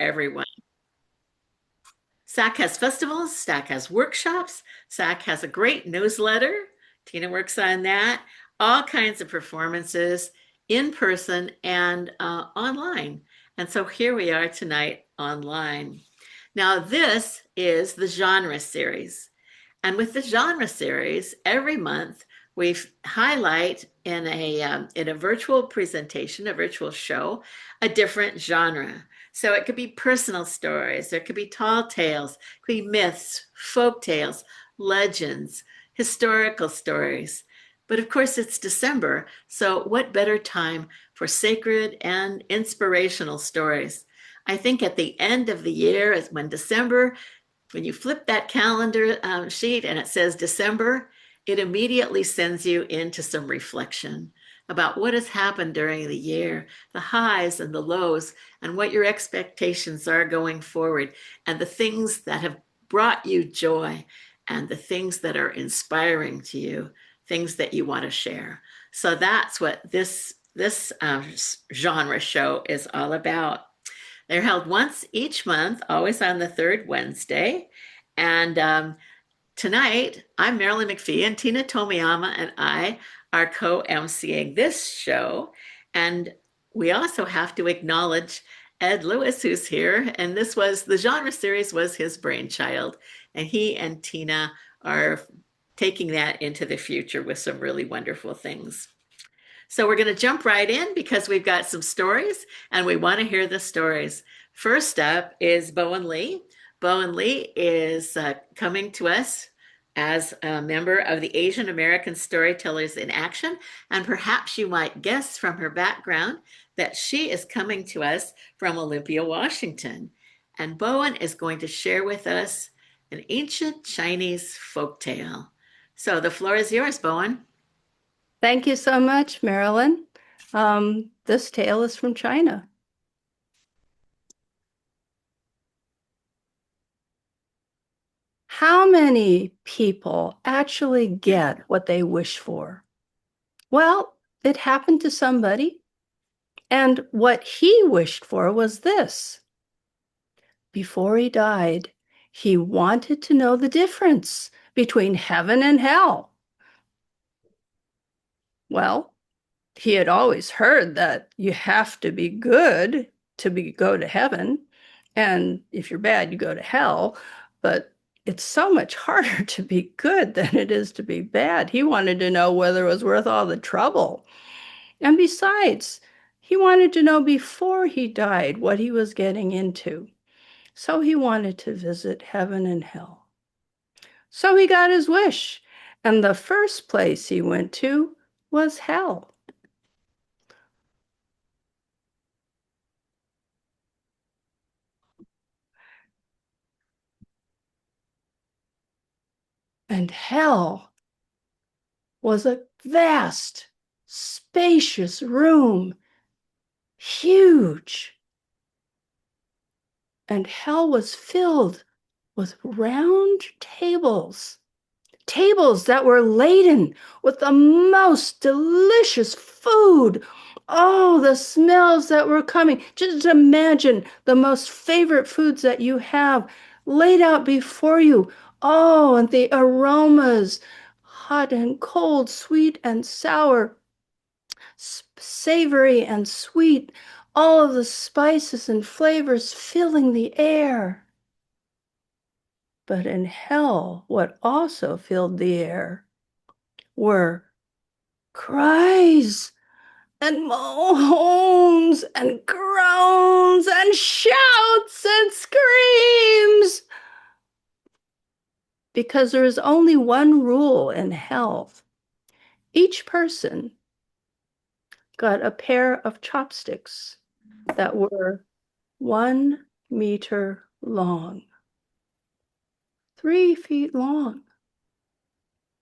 everyone. SAC has festivals, SAC has workshops, SAC has a great newsletter. Tina works on that. All kinds of performances in person and online. And so here we are tonight online. Now, this is the genre series. And with the genre series, every month we highlight in a virtual presentation, a virtual show, a different genre. So it could be personal stories, there could be tall tales, it could be myths, folk tales, legends, historical stories. But of course, it's December, so what better time for sacred and inspirational stories? I think at the end of the year is when you flip that calendar sheet and it says December, it immediately sends you into some reflection about what has happened during the year, the highs and the lows, and what your expectations are going forward, and the things that have brought you joy, and the things that are inspiring to you, things that you want to share. So that's what this genre show is all about. They're held once each month, always on the third Wednesday. And tonight, I'm Marilyn McPhee, and Tina Tomiyama and I are co emceeing this show. And we also have to acknowledge Ed Lewis, who's here. And the genre series was his brainchild. And he and Tina are taking that into the future with some really wonderful things. So we're going to jump right in because we've got some stories and we want to hear the stories. First up is Bowen Lee. Bowen Lee is coming to us as a member of the Asian American Storytellers in Action. And perhaps you might guess from her background that she is coming to us from Olympia, Washington. And Bowen is going to share with us an ancient Chinese folk tale. So the floor is yours, Bowen. Thank you so much, Marilyn. This tale is from China. How many people actually get what they wish for? Well, it happened to somebody, and what he wished for was this. Before he died, he wanted to know the difference between heaven and hell. Well, he had always heard that you have to be good to go to heaven, and if you're bad, you go to hell. But it's so much harder to be good than it is to be bad. He wanted to know whether it was worth all the trouble. And besides, he wanted to know before he died what he was getting into. So he wanted to visit heaven and hell. So he got his wish, and the first place he went to was hell. And hell was a vast, spacious room, huge. And hell was filled with round tables, tables that were laden with the most delicious food. Oh, the smells that were coming. Just imagine the most favorite foods that you have laid out before you. Oh, and the aromas, hot and cold, sweet and sour, savory and sweet, all of the spices and flavors filling the air. But in hell, what also filled the air were cries and moans and groans and shouts and screams. Because there is only one rule in hell. Each person got a pair of chopsticks that were 1 meter long, 3 feet long.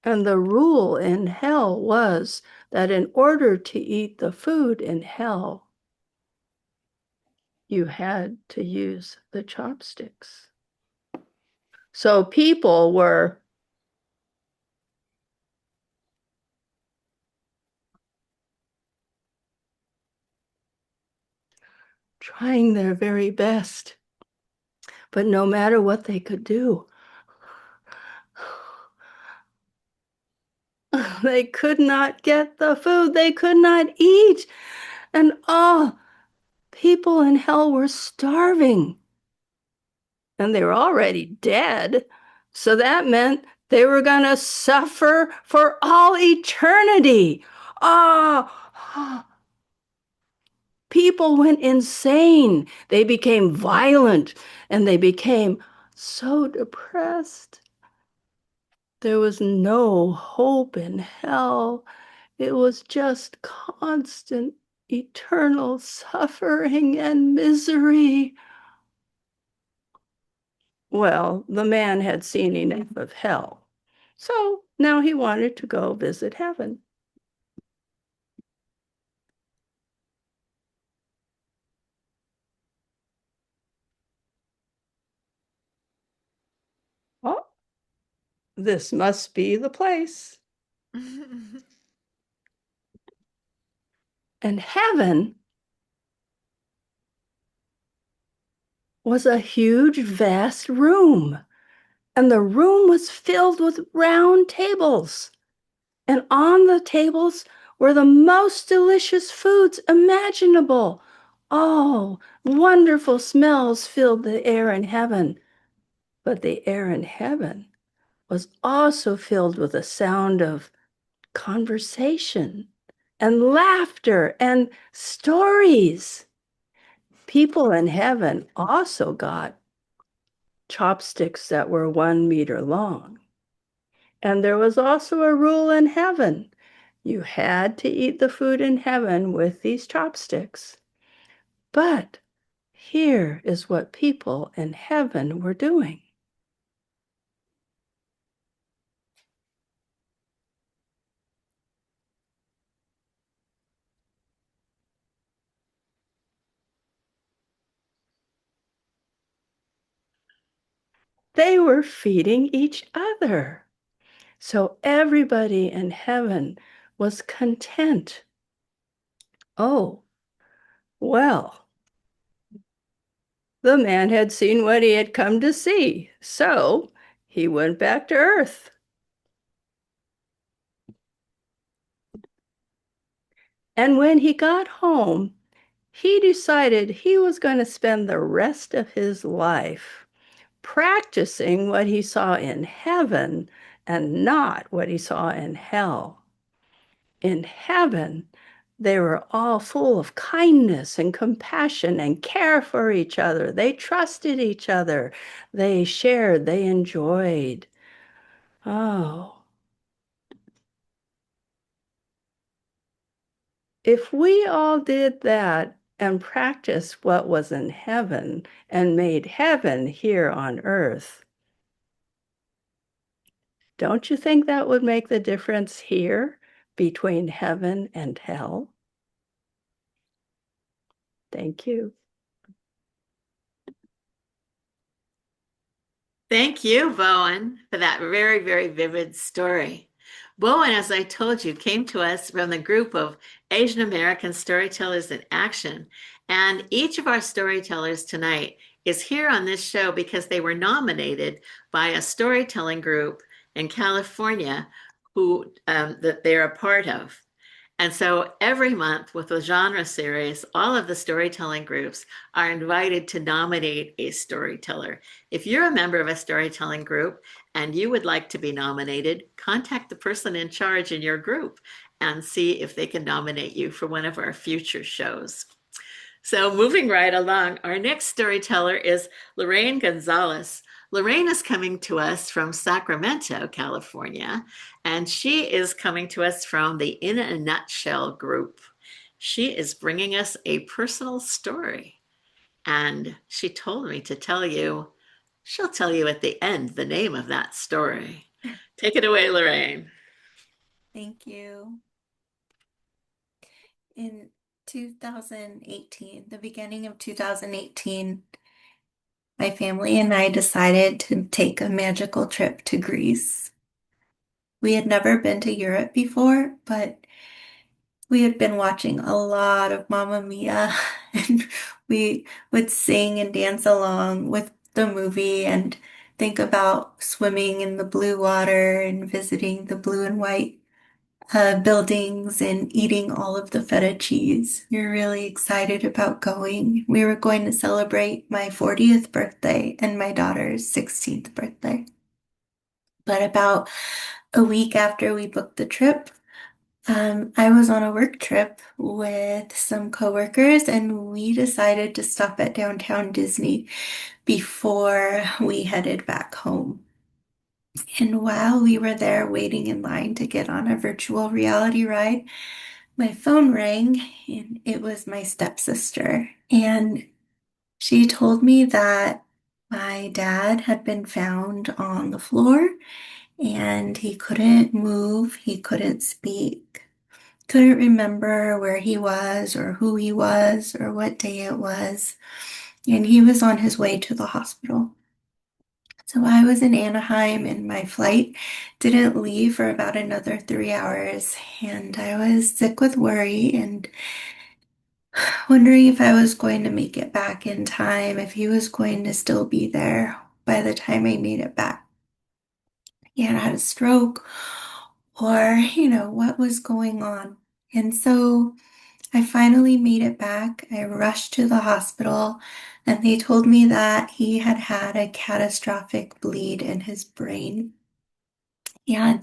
And the rule in hell was that in order to eat the food in hell, you had to use the chopsticks. So people were trying their very best But no matter what they could do, they could not get the food. They could not eat. And all people in hell were starving. And they were already dead. So that meant they were going to suffer for all eternity. Oh, people went insane. They became violent and they became so depressed. There was no hope in hell. It was just constant, eternal suffering and misery. Well, the man had seen enough of hell. So now he wanted to go visit heaven. Oh, this must be the place. And heaven was a huge, vast room. And the room was filled with round tables. And on the tables were the most delicious foods imaginable. Oh, wonderful smells filled the air in heaven. But the air in heaven was also filled with the sound of conversation and laughter and stories. People in heaven also got chopsticks that were 1 meter long. And there was also a rule in heaven. You had to eat the food in heaven with these chopsticks. But here is what people in heaven were doing. They were feeding each other. So everybody in heaven was content. Oh, well, the man had seen what he had come to see. So he went back to Earth. And when he got home, he decided he was going to spend the rest of his life practicing what he saw in heaven and not what he saw in hell. In heaven, they were all full of kindness and compassion and care for each other. They trusted each other. They shared, they enjoyed. Oh, if we all did that and practiced what was in heaven and made heaven here on earth, don't you think that would make the difference here between heaven and hell? Thank you. Thank you, Bowen, for that very, very vivid story. Bowen, as I told you, came to us from the group of Asian American Storytellers in Action. And each of our storytellers tonight is here on this show because they were nominated by a storytelling group in California who that they're a part of. And so every month with the genre series, all of the storytelling groups are invited to nominate a storyteller. If you're a member of a storytelling group and you would like to be nominated, contact the person in charge in your group and see if they can nominate you for one of our future shows. So, moving right along, our next storyteller is Lorraine Gonzalez. Lorraine is coming to us from Sacramento, California, and she is coming to us from the In a Nutshell group. She is bringing us a personal story, and she told me to tell you, she'll tell you at the end the name of that story. Take it away, Lorraine. Thank you. In 2018, the beginning of 2018, my family and I decided to take a magical trip to Greece. We had never been to Europe before, but we had been watching a lot of Mamma Mia, and we would sing and dance along with the movie and think about swimming in the blue water and visiting the blue and white buildings and eating all of the feta cheese. We were really excited about going. We were going to celebrate my 40th birthday and my daughter's 16th birthday. But about a week after we booked the trip, I was on a work trip with some coworkers and we decided to stop at downtown Disney before we headed back home. And while we were there waiting in line to get on a virtual reality ride, my phone rang and it was my stepsister. And she told me that my dad had been found on the floor and he couldn't move, he couldn't speak, couldn't remember where he was or who he was or what day it was. And he was on his way to the hospital. So I was in Anaheim and my flight didn't leave for about another 3 hours. And I was sick with worry and wondering if I was going to make it back in time, if he was going to still be there by the time I made it back. He had had a stroke or, what was going on. And so I finally made it back. I rushed to the hospital and they told me that he had had a catastrophic bleed in his brain. He had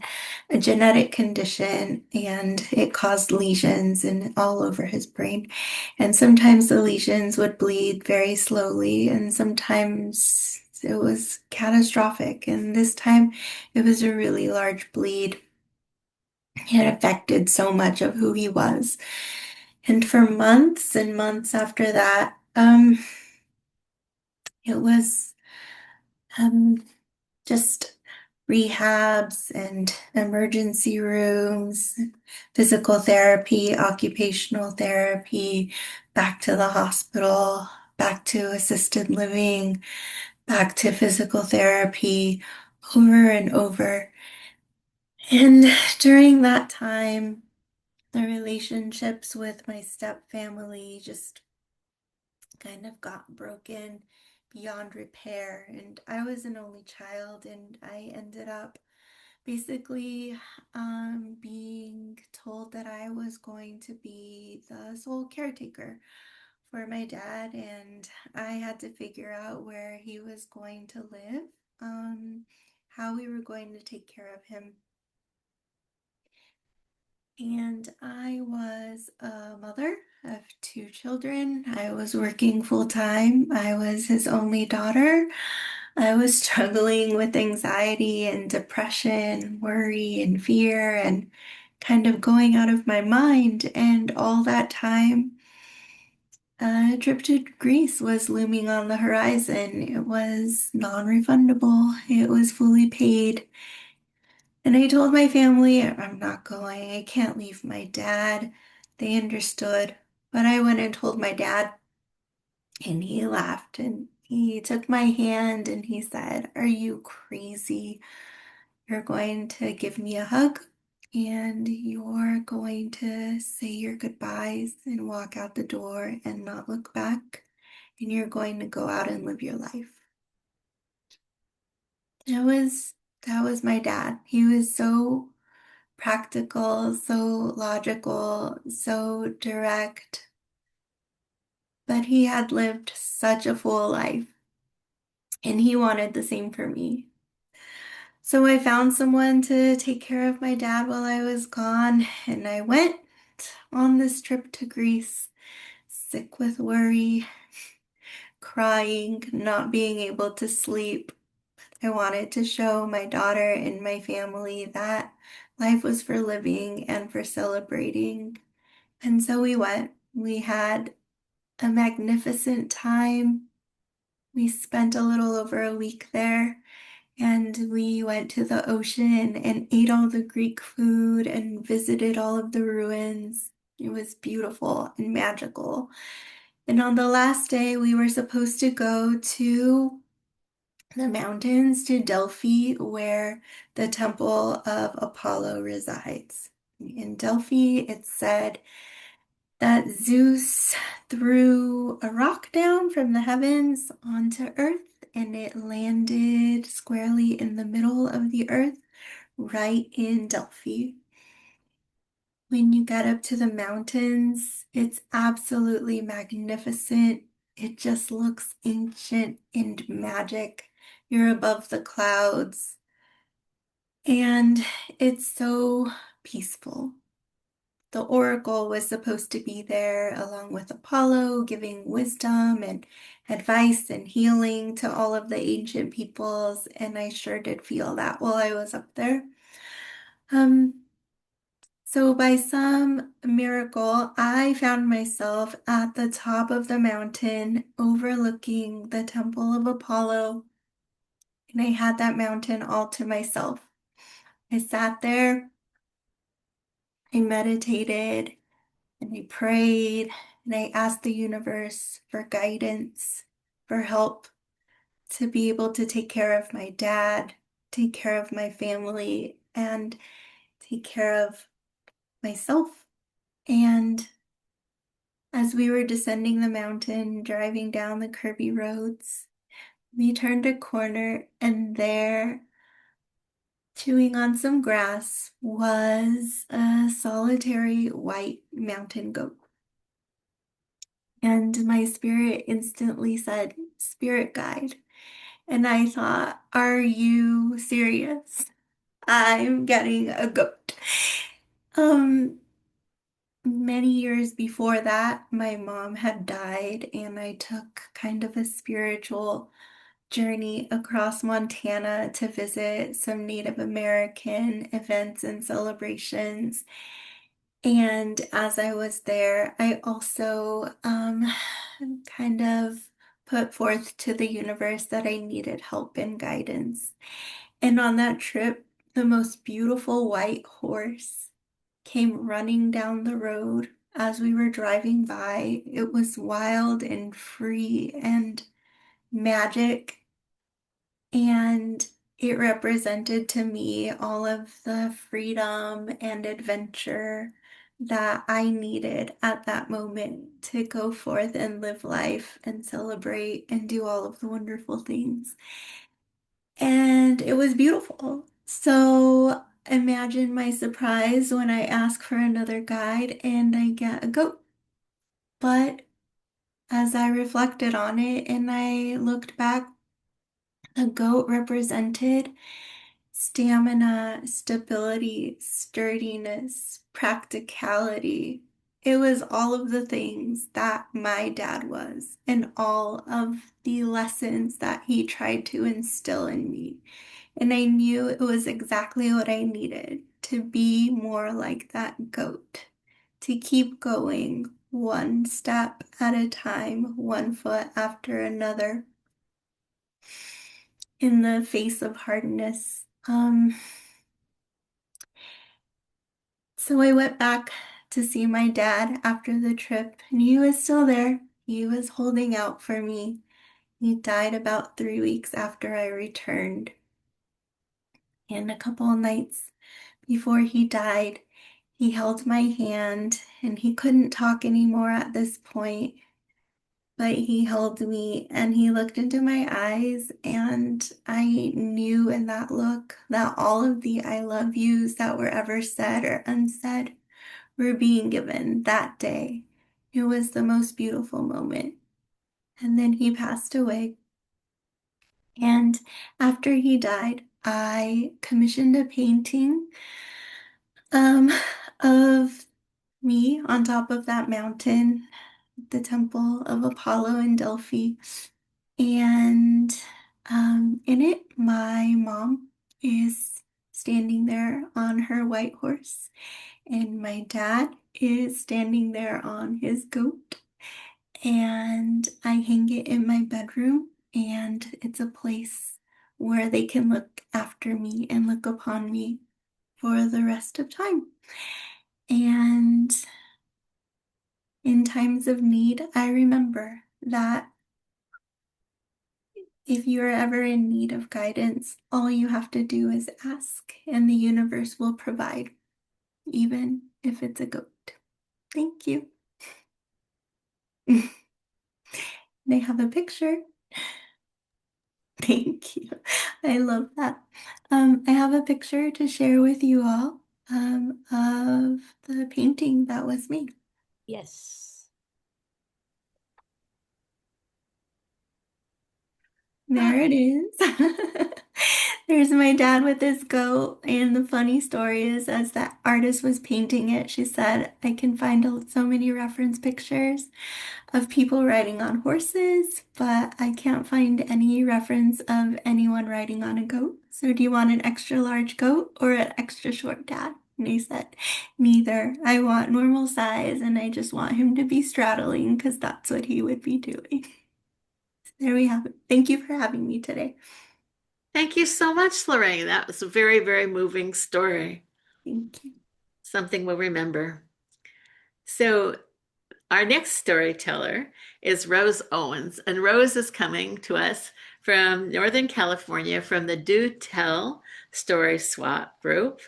a genetic condition and it caused lesions and all over his brain. And sometimes the lesions would bleed very slowly and sometimes it was catastrophic. And this time it was a really large bleed. It affected so much of who he was. And for months and months after that, it was um, just rehabs and emergency rooms, physical therapy, occupational therapy, back to the hospital, back to assisted living, back to physical therapy, over and over. And during that time, the relationships with my step family just kind of got broken beyond repair. And I was an only child, and I ended up basically being told that I was going to be the sole caretaker for my dad, and I had to figure out where he was going to live, how we were going to take care of him. And I was a mother of two children. I was working full time. I was his only daughter. I was struggling with anxiety and depression, worry and fear, and kind of going out of my mind. And all that time, a trip to Greece was looming on the horizon. It was non-refundable. It was fully paid. And I told my family, I'm not going. I can't leave my dad. They understood. But I went and told my dad, and he laughed and he took my hand and he said, "Are you crazy? You're going to give me a hug and you're going to say your goodbyes and walk out the door and not look back. And you're going to go out and live your life." That was my dad. He was so practical, so logical, so direct, but he had lived such a full life and he wanted the same for me. So I found someone to take care of my dad while I was gone, and I went on this trip to Greece, sick with worry, crying, not being able to sleep. I wanted to show my daughter and my family that life was for living and for celebrating. And so we went. We had a magnificent time. We spent a little over a week there and we went to the ocean and ate all the Greek food and visited all of the ruins. It was beautiful and magical. And on the last day, we were supposed to go to the mountains to Delphi, where the temple of Apollo resides. In Delphi, it said that Zeus threw a rock down from the heavens onto Earth, and it landed squarely in the middle of the earth, right in Delphi. When you get up to the mountains, it's absolutely magnificent. It just looks ancient and magic. You're above the clouds, and it's so peaceful. The oracle was supposed to be there along with Apollo, giving wisdom and advice and healing to all of the ancient peoples, and I sure did feel that while I was up there. Um, so by some miracle, I found myself at the top of the mountain overlooking the Temple of Apollo, and I had that mountain all to myself. I sat there, I meditated, and I prayed, and I asked the universe for guidance, for help to be able to take care of my dad, take care of my family, and take care of myself. And as we were descending the mountain, driving down the curvy roads, we turned a corner, and there, chewing on some grass, was a solitary white mountain goat. And my spirit instantly said, "Spirit guide." And I thought, are you serious? I'm getting a goat. Um, Many years before that, my mom had died, and I took kind of a spiritual journey across Montana to visit some Native American events and celebrations. And as I was there, I also kind of put forth to the universe that I needed help and guidance. And on that trip, the most beautiful white horse came running down the road as we were driving by. It was wild and free and magic, and it represented to me all of the freedom and adventure that I needed at that moment to go forth and live life and celebrate and do all of the wonderful things. And it was beautiful. So imagine my surprise when I ask for another guide and I get a goat. But as I reflected on it and I looked back, the goat represented stamina, stability, sturdiness, practicality. It was all of the things that my dad was, and all of the lessons that he tried to instill in me. And I knew it was exactly what I needed to be more like that goat, to keep going one step at a time, one foot after another in the face of hardness. So I went back to see my dad after the trip, and he was still there. He was holding out for me. He died about 3 weeks after I returned. And a couple of nights before he died, he held my hand, and he couldn't talk anymore at this point, but he held me and he looked into my eyes, and I knew in that look that all of the I love yous that were ever said or unsaid were being given that day. It was the most beautiful moment. And then he passed away. And after he died, I commissioned a painting um, of me on top of that mountain, the Temple of Apollo in Delphi. And in it, my mom is standing there on her white horse, and my dad is standing there on his goat. And I hang it in my bedroom, and it's a place where they can look after me and look upon me for the rest of time. And in times of need, I remember that if you're ever in need of guidance, all you have to do is ask, and the universe will provide, even if it's a goat. Thank you. They have a picture. Thank you. I love that. I have a picture to share with you all of the painting that was made. Yes. There it is. There's my dad with his goat. And the funny story is, as that artist was painting it, she said, I can find so many reference pictures of people riding on horses, but I can't find any reference of anyone riding on a goat. So do you want an extra large goat or an extra short dad? And he said, neither. I want normal size and I just want him to be straddling because that's what he would be doing. There we have it. Thank you for having me today. Thank you so much, Lorraine. That was a very, very moving story. Thank you. Something we'll remember. So, our next storyteller is Rose Owens, and Rose is coming to us from Northern California from the Do Tell Story Swap group.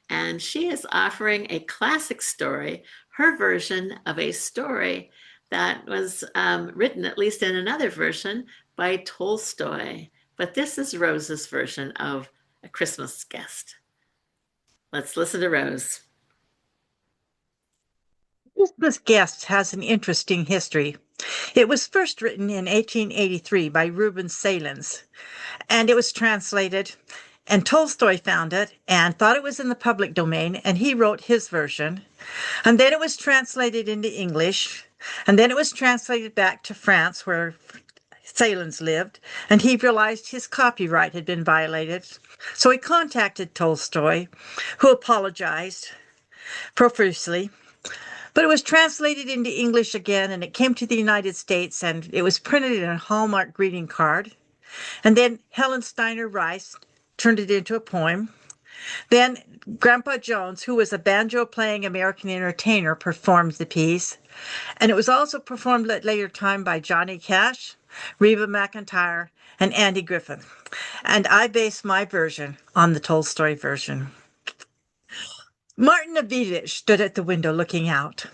And she is offering a classic story, her version of a story that was written, at least in another version, by Tolstoy. But this is Rose's version of A Christmas Guest. Let's listen to Rose. Christmas Guest has an interesting history. It was first written in 1883 by Reuben Salins, and it was translated, and Tolstoy found it and thought it was in the public domain, and he wrote his version. And then it was translated into English, and then it was translated back to France, where Salins lived, and he realized his copyright had been violated. So he contacted Tolstoy, who apologized profusely. But it was translated into English again, and it came to the United States, and it was printed in a Hallmark greeting card. And then Helen Steiner Rice turned it into a poem. Then Grandpa Jones, who was a banjo-playing American entertainer, performed the piece. And it was also performed at later time by Johnny Cash, Reba McEntire, and Andy Griffith. And I based my version on the Tolstoy version. Martin Avidich stood at the window looking out.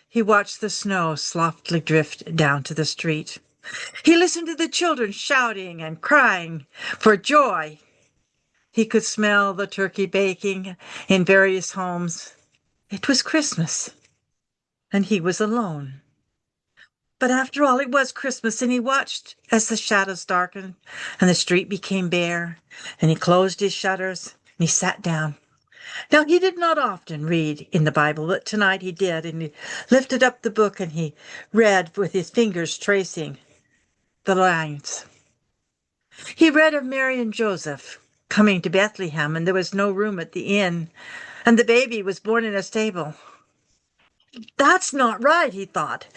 He watched the snow softly drift down to the street. He listened to the children shouting and crying for joy. He could smell the turkey baking in various homes. It was Christmas, and he was alone. But after all, it was Christmas, and he watched as the shadows darkened and the street became bare, and he closed his shutters and he sat down. Now, he did not often read in the Bible, but tonight he did, and he lifted up the book and he read with his fingers tracing the lines. He read of Mary and Joseph coming to Bethlehem, and there was no room at the inn, and the baby was born in a stable. That's not right, he thought.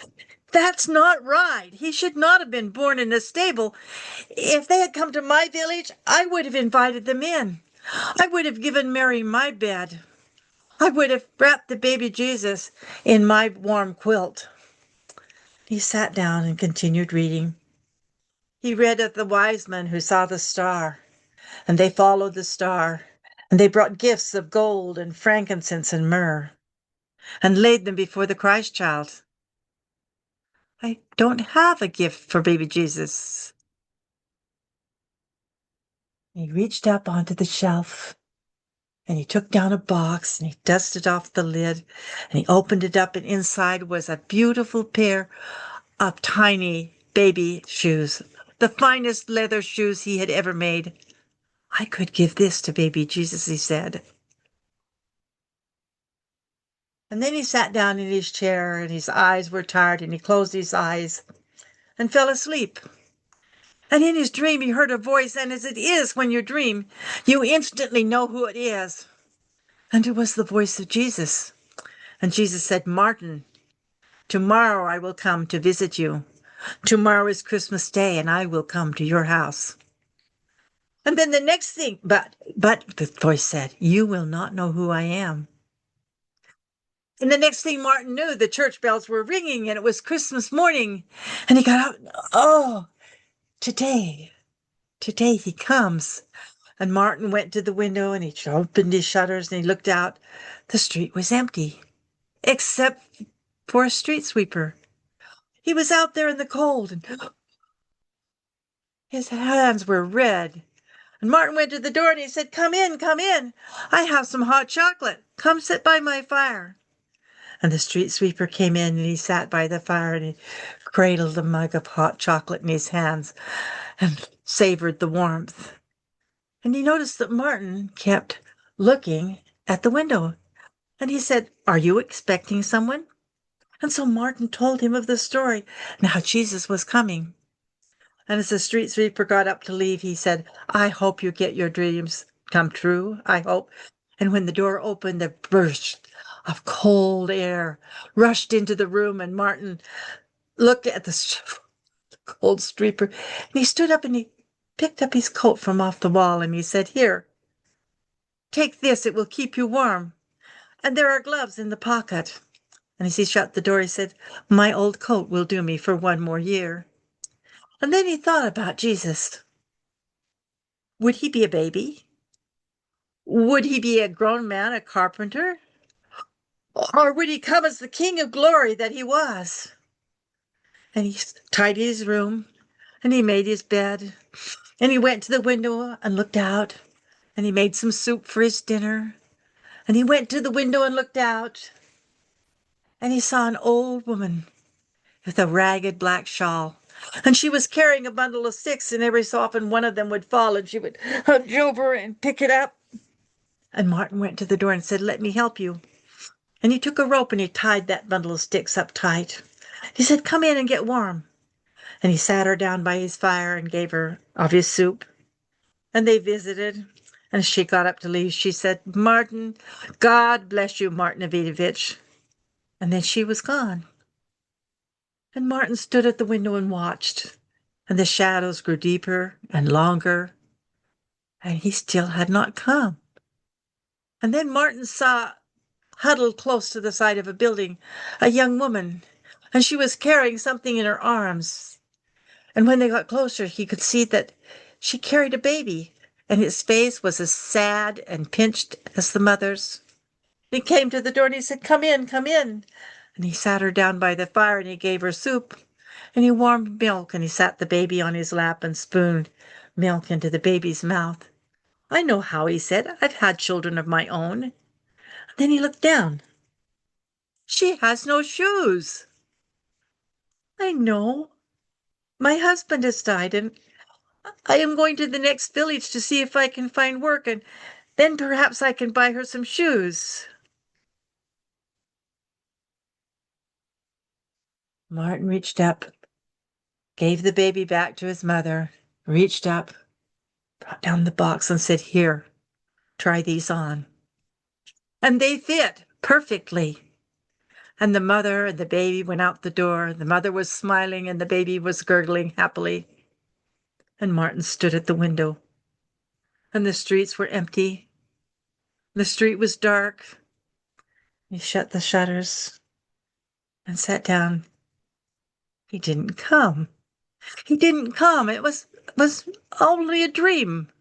That's not right. He should not have been born in a stable. If they had come to my village, I would have invited them in. I would have given Mary my bed. I would have wrapped the baby Jesus in my warm quilt. He sat down and continued reading. He read of the wise men who saw the star, and they followed the star, and they brought gifts of gold and frankincense and myrrh, and laid them before the Christ child. I don't have a gift for baby Jesus. He reached up onto the shelf, and he took down a box, and he dusted off the lid, and he opened it up, and inside was a beautiful pair of tiny baby shoes, the finest leather shoes he had ever made. I could give this to baby Jesus, he said. And then he sat down in his chair, and his eyes were tired, and he closed his eyes and fell asleep. And in his dream, he heard a voice, and as it is when you dream, you instantly know who it is. And it was the voice of Jesus. And Jesus said, Martin, tomorrow I will come to visit you. Tomorrow is Christmas Day, and I will come to your house. And then the next thing, but the voice said, you will not know who I am. And the next thing Martin knew, the church bells were ringing, and it was Christmas morning. And he got out, oh, today he comes. And Martin went to the window, and he opened his shutters, and he looked out. The street was empty, except for a street sweeper. He was out there in the cold, and His hands were red. And Martin went to the door and he said, "Come in, come in. I have some hot chocolate. Come sit by my fire." And the street sweeper came in and he sat by the fire and he cradled a mug of hot chocolate in his hands and savored the warmth. And he noticed that Martin kept looking at the window. And he said, "Are you expecting someone?" And so Martin told him of the story and how Jesus was coming. And as the street sweeper got up to leave, he said, "I hope you get your dreams come true. I hope." And when the door opened, the burst of cold air rushed into the room, and Martin looked at the cold sweeper, and he stood up and he picked up his coat from off the wall, and he said, "Here, take this. It will keep you warm. And there are gloves in the pocket." And as he shut the door, he said, "My old coat will do me for one more year." And then he thought about Jesus. Would he be a baby? Would he be a grown man, a carpenter? Or would he come as the King of glory that he was? And he tidied his room and he made his bed and he went to the window and looked out and he made some soup for his dinner and he went to the window and looked out and he saw an old woman with a ragged black shawl. And she was carrying a bundle of sticks, and every so often one of them would fall, and she would hunch over and pick it up. And Martin went to the door and said, "Let me help you." And he took a rope and he tied that bundle of sticks up tight. He said, "Come in and get warm." And he sat her down by his fire and gave her of his soup. And they visited. And as she got up to leave, she said, "Martin, God bless you, Martin Avidovich." And then she was gone. And Martin stood at the window and watched. And the shadows grew deeper and longer. And he still had not come. And then Martin saw, huddled close to the side of a building, a young woman, and she was carrying something in her arms. And when they got closer, he could see that she carried a baby, and his face was as sad and pinched as the mother's. He came to the door and he said, "Come in, come in." And he sat her down by the fire and he gave her soup, and he warmed milk, and he sat the baby on his lap and spooned milk into the baby's mouth. "I know how," he said. "I've had children of my own." Then he looked down. "She has no shoes." "I know. My husband has died, and I am going to the next village to see if I can find work, and then perhaps I can buy her some shoes." Martin reached up, gave the baby back to his mother, reached up, brought down the box, and said, "Here, try these on." And they fit perfectly. And the mother and the baby went out the door. The mother was smiling, and the baby was gurgling happily. And Martin stood at the window, and the streets were empty. The street was dark. He shut the shutters and sat down. He didn't come. He didn't come. It was only a dream.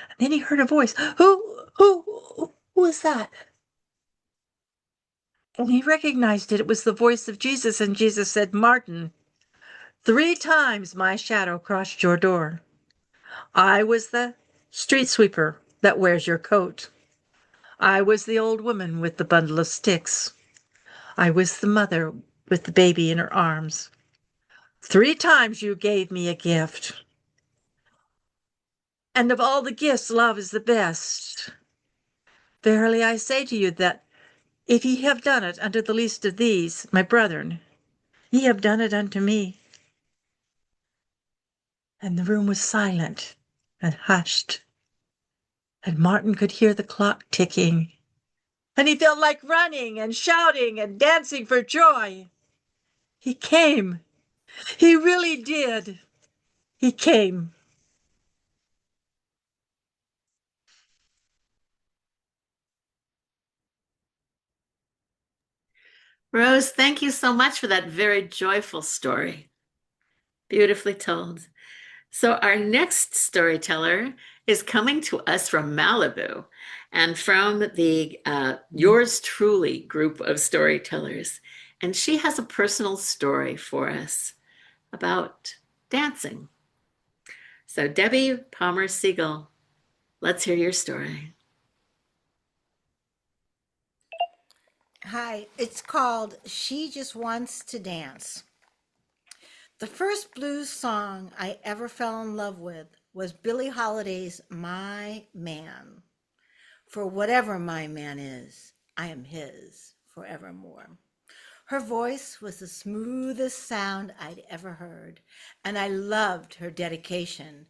And then he heard a voice. Who is that?" And he recognized it. It was the voice of Jesus. And Jesus said, "Martin, 3 times my shadow crossed your door. I was the street sweeper that wears your coat. I was the old woman with the bundle of sticks. I was the mother with the baby in her arms. 3 times you gave me a gift. And of all the gifts, love is the best. Verily I say to you that if ye have done it unto the least of these, my brethren, ye have done it unto me." And the room was silent and hushed, and Martin could hear the clock ticking, and he felt like running and shouting and dancing for joy. He came. He really did. He came. Rose, thank you so much for that very joyful story. Beautifully told. So, our next storyteller is coming to us from Malibu and from the Yours Truly group of storytellers. And she has a personal story for us about dancing. So, Debbie Palmer Siegel, let's hear your story. Hi, it's called She Just Wants to Dance. The first blues song I ever fell in love with was Billie Holiday's My Man. For whatever my man is, I am his forevermore. Her voice was the smoothest sound I'd ever heard, and I loved her dedication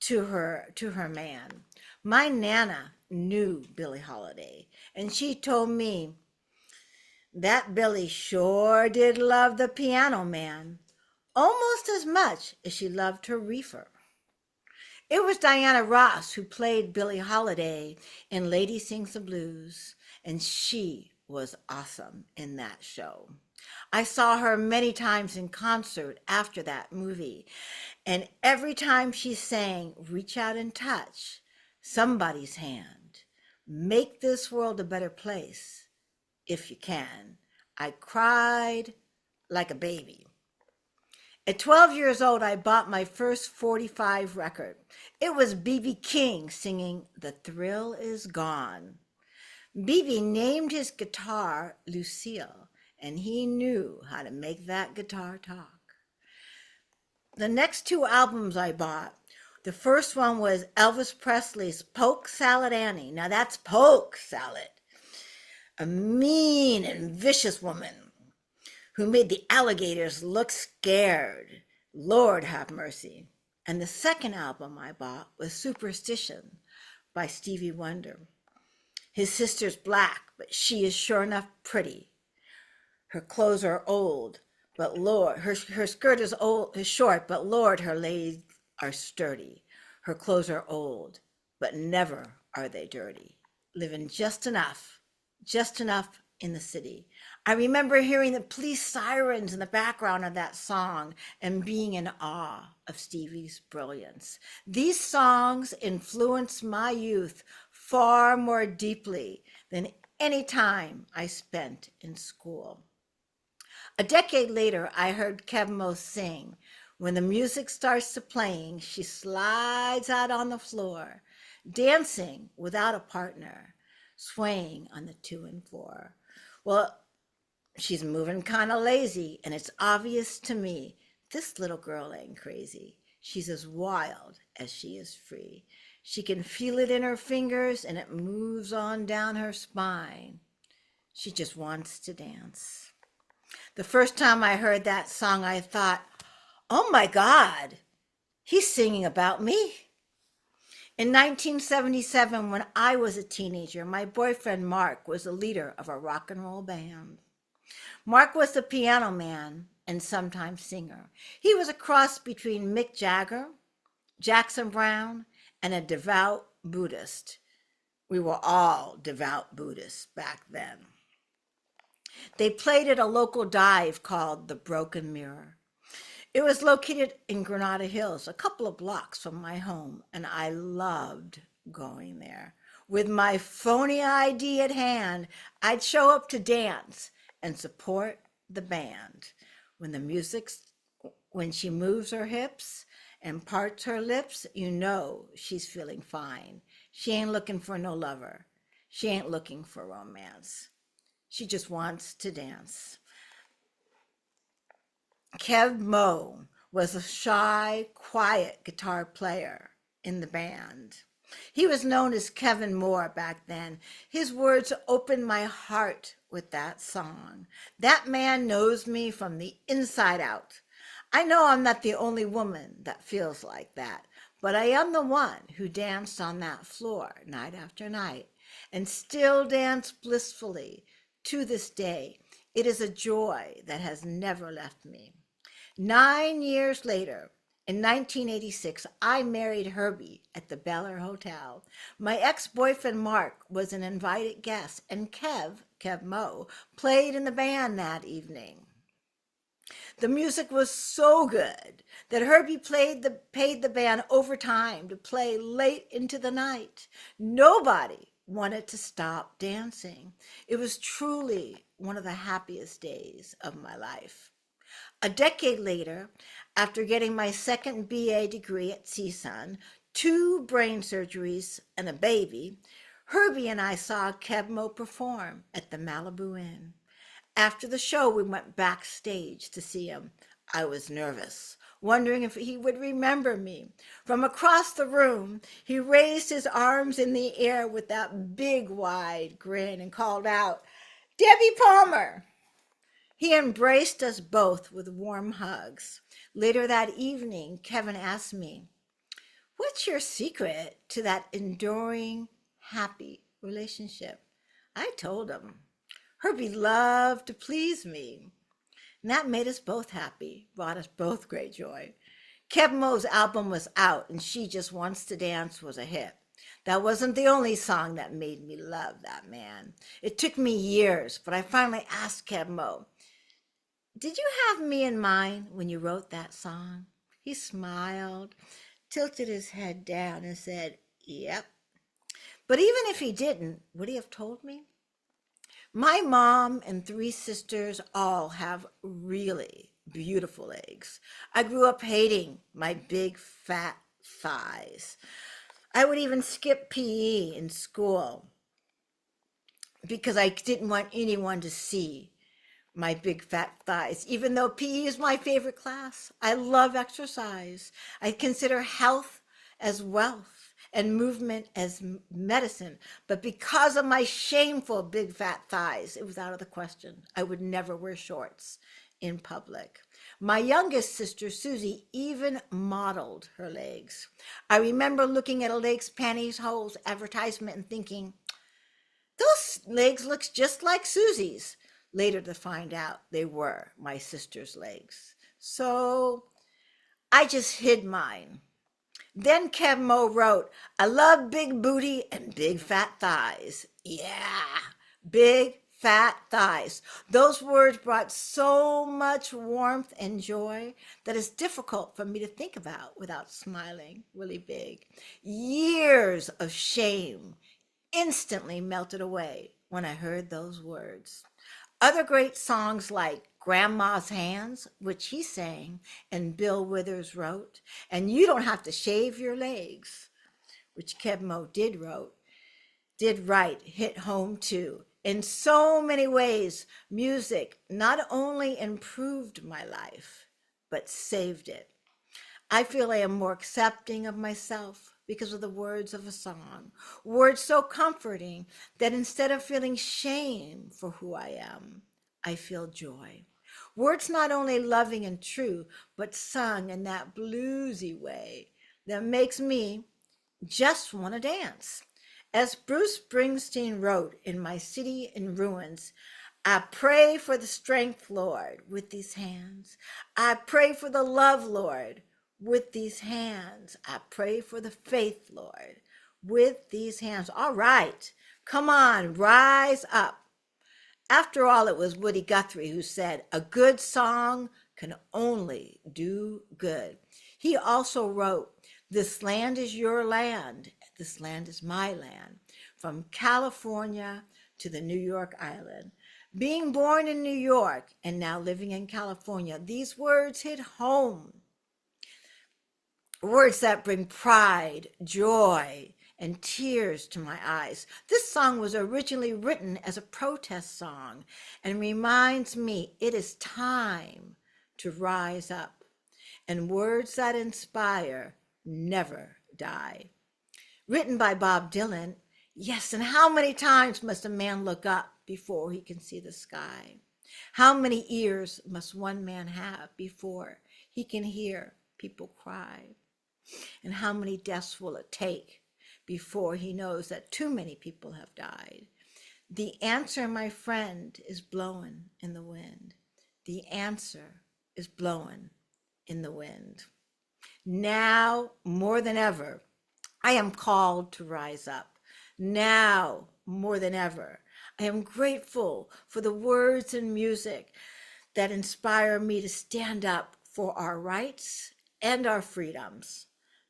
to her man. My nana knew Billie Holiday, and she told me that Billie sure did love the piano man, almost as much as she loved her reefer. It was Diana Ross who played Billie Holiday in Lady Sings the Blues, and she was awesome in that show. I saw her many times in concert after that movie, and every time she sang Reach Out and Touch Somebody's Hand, Make This World a Better Place, if you can, I cried like a baby. At 12 years old, I bought my first 45 record. It was B.B. King singing The Thrill Is Gone. B.B. named his guitar Lucille, and he knew how to make that guitar talk. The next two albums I bought, the first one was Elvis Presley's Polk Salad Annie. Now that's polk salad. A mean and vicious woman who made the alligators look scared. Lord have mercy. And the second album I bought was Superstition by Stevie Wonder. His sister's black, but she is sure enough pretty. Her clothes are old, but Lord, her skirt is short, but Lord, her legs are sturdy. Her clothes are old, but never are they dirty. Living just enough in the city. I remember hearing the police sirens in the background of that song and being in awe of Stevie's brilliance. These songs influenced my youth far more deeply than any time I spent in school. A decade later, I heard Kevmo sing. When the music starts to playing, she slides out on the floor, dancing without a partner, swaying on the 2 and 4. Well, she's moving kind of lazy, and it's obvious to me this little girl ain't crazy. She's as wild as she is free. She can feel it in her fingers, and it moves on down her spine. She just wants to dance. The first time I heard that song, I thought, oh my God, he's singing about me. In 1977, when I was a teenager, my boyfriend Mark was the leader of a rock and roll band. Mark was the piano man and sometimes singer. He was a cross between Mick Jagger, Jackson Browne, and a devout Buddhist. We were all devout Buddhists back then. They played at a local dive called the Broken Mirror. It was located in Granada Hills, a couple of blocks from my home, and I loved going there. With my phony ID at hand, I'd show up to dance and support the band. When the music's when she moves her hips and parts her lips, you know she's feeling fine. She ain't looking for no lover. She ain't looking for romance. She just wants to dance. Kev Moe was a shy, quiet guitar player in the band. He was known as Kevin Moore back then. His words opened my heart with that song. That man knows me from the inside out. I know I'm not the only woman that feels like that, but I am the one who danced on that floor night after night and still dance blissfully to this day. It is a joy that has never left me. 9 years later, in 1986, I married Herbie at the Bel Air Hotel. My ex-boyfriend Mark was an invited guest, and Kev Moe, played in the band that evening. The music was so good that Herbie paid the band overtime to play late into the night. Nobody wanted to stop dancing. It was truly one of the happiest days of my life. A decade later, After getting my second BA degree at CSUN, 2 brain surgeries, and a baby, Herbie and I saw Kebmo perform at the Malibu Inn. After the show, we went backstage to see him. I was nervous, wondering if he would remember me. From across the room, he raised his arms in the air with that big, wide grin and called out, "Debbie Palmer!" He embraced us both with warm hugs. Later that evening, Kevin asked me, "What's your secret to that enduring, happy relationship?" I told him. Herbie loved to please me, and that made us both happy, brought us both great joy. Kebmo's album was out, and She Just Wants to Dance was a hit. That wasn't the only song that made me love that man. It took me years, but I finally asked Kebmo, "Did you have me in mind when you wrote that song?" He smiled, tilted his head down, and said, "Yep." But even if he didn't, would he have told me? My mom and 3 sisters all have really beautiful legs. I grew up hating my big fat thighs. I would even skip PE in school because I didn't want anyone to see my big fat thighs, even though PE is my favorite class. I love exercise. I consider health as wealth and movement as medicine. But because of my shameful big fat thighs, it was out of the question. I would never wear shorts in public. My youngest sister, Susie, even modeled her legs. I remember looking at a legs pantyhose advertisement and thinking, "Those legs look just like Susie's." Later to find out they were my sister's legs. So I just hid mine. Then Kevmo wrote, "I love big booty and big fat thighs." Yeah, big fat thighs. Those words brought so much warmth and joy that it's difficult for me to think about without smiling really big. Years of shame instantly melted away when I heard those words. Other great songs like Grandma's Hands, which he sang and Bill Withers wrote, and You Don't Have to Shave Your Legs, which Kebmo did write, hit home too. In so many ways, music not only improved my life, but saved it. I feel I am more accepting of myself because of the words of a song, words so comforting that instead of feeling shame for who I am, I feel joy. Words not only loving and true, but sung in that bluesy way that makes me just want to dance. As Bruce Springsteen wrote in My City in Ruins, "I pray for the strength, Lord, with these hands. I pray for the love, Lord, with these hands. I pray for the faith, Lord, with these hands." All right, come on, rise up. After all, it was Woody Guthrie who said, "A good song can only do good." He also wrote, "This land is your land. This land is my land." From California to the New York Island. Being born in New York and now living in California, these words hit home. Words that bring pride, joy, and tears to my eyes. This song was originally written as a protest song and reminds me it is time to rise up. And words that inspire never die. Written by Bob Dylan. Yes, and how many times must a man look up before he can see the sky? How many ears must one man have before he can hear people cry? And how many deaths will it take before he knows that too many people have died? The answer, my friend, is blowing in the wind. The answer is blowing in the wind. Now, more than ever, I am called to rise up. Now, more than ever, I am grateful for the words and music that inspire me to stand up for our rights and our freedoms.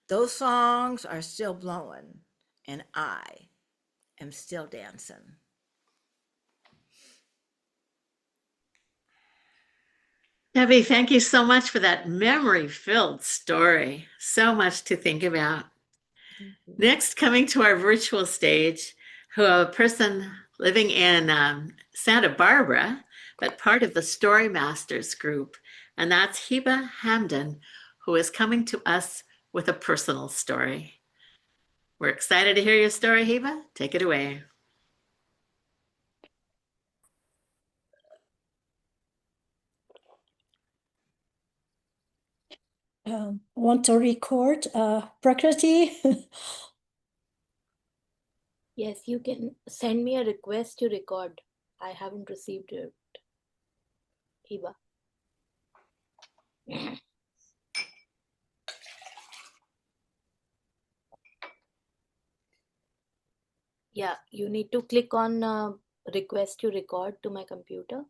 Those songs are still blowing, and I am still dancing. Debbie, thank you so much for that memory-filled story. So much to think about. Next, coming to our virtual stage, who a person living in Santa Barbara, but part of the Story Masters group, and that's Heba Hamden, who is coming to us with a personal story. We're excited to hear your story, Heba. Take it away. Want to record Prakriti? Yes, you can send me a request to record. I haven't received it, Eva. Yeah, you need to click on request to record to my computer.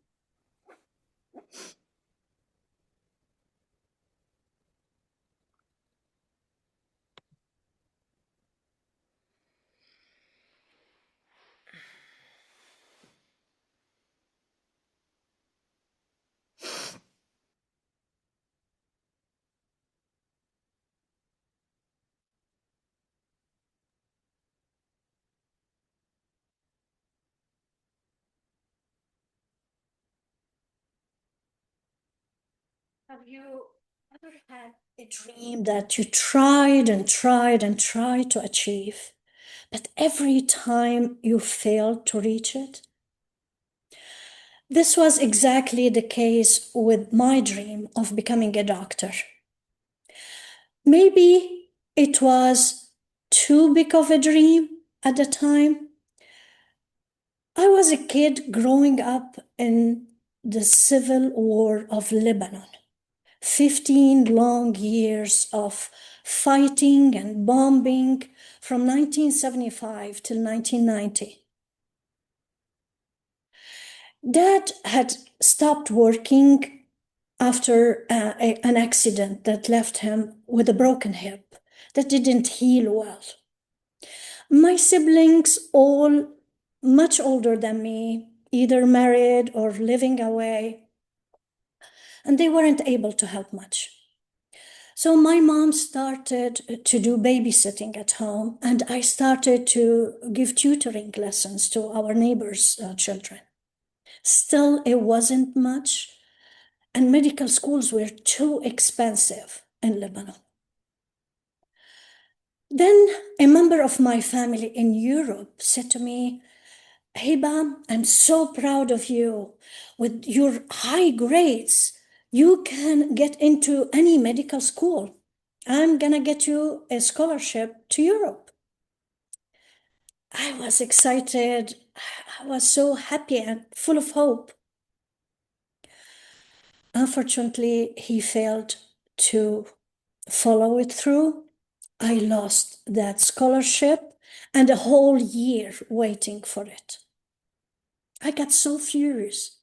Have you ever had a dream that you tried and tried and tried to achieve, but every time you failed to reach it? This was exactly the case with my dream of becoming a doctor. Maybe it was too big of a dream at the time. I was a kid growing up in the civil war of Lebanon. 15 long years of fighting and bombing from 1975 till 1990. Dad had stopped working after an accident that left him with a broken hip that didn't heal well. My siblings, all much older than me, either married or living away, and they weren't able to help much. So my mom started to do babysitting at home, and I started to give tutoring lessons to our neighbors' children. Still, it wasn't much, and medical schools were too expensive in Lebanon. Then a member of my family in Europe said to me, "Hiba, I'm so proud of you. With your high grades, you can get into any medical school. I'm gonna get you a scholarship to Europe." I was excited. I was so happy and full of hope. Unfortunately, he failed to follow it through. I lost that scholarship and a whole year waiting for it. I got so furious.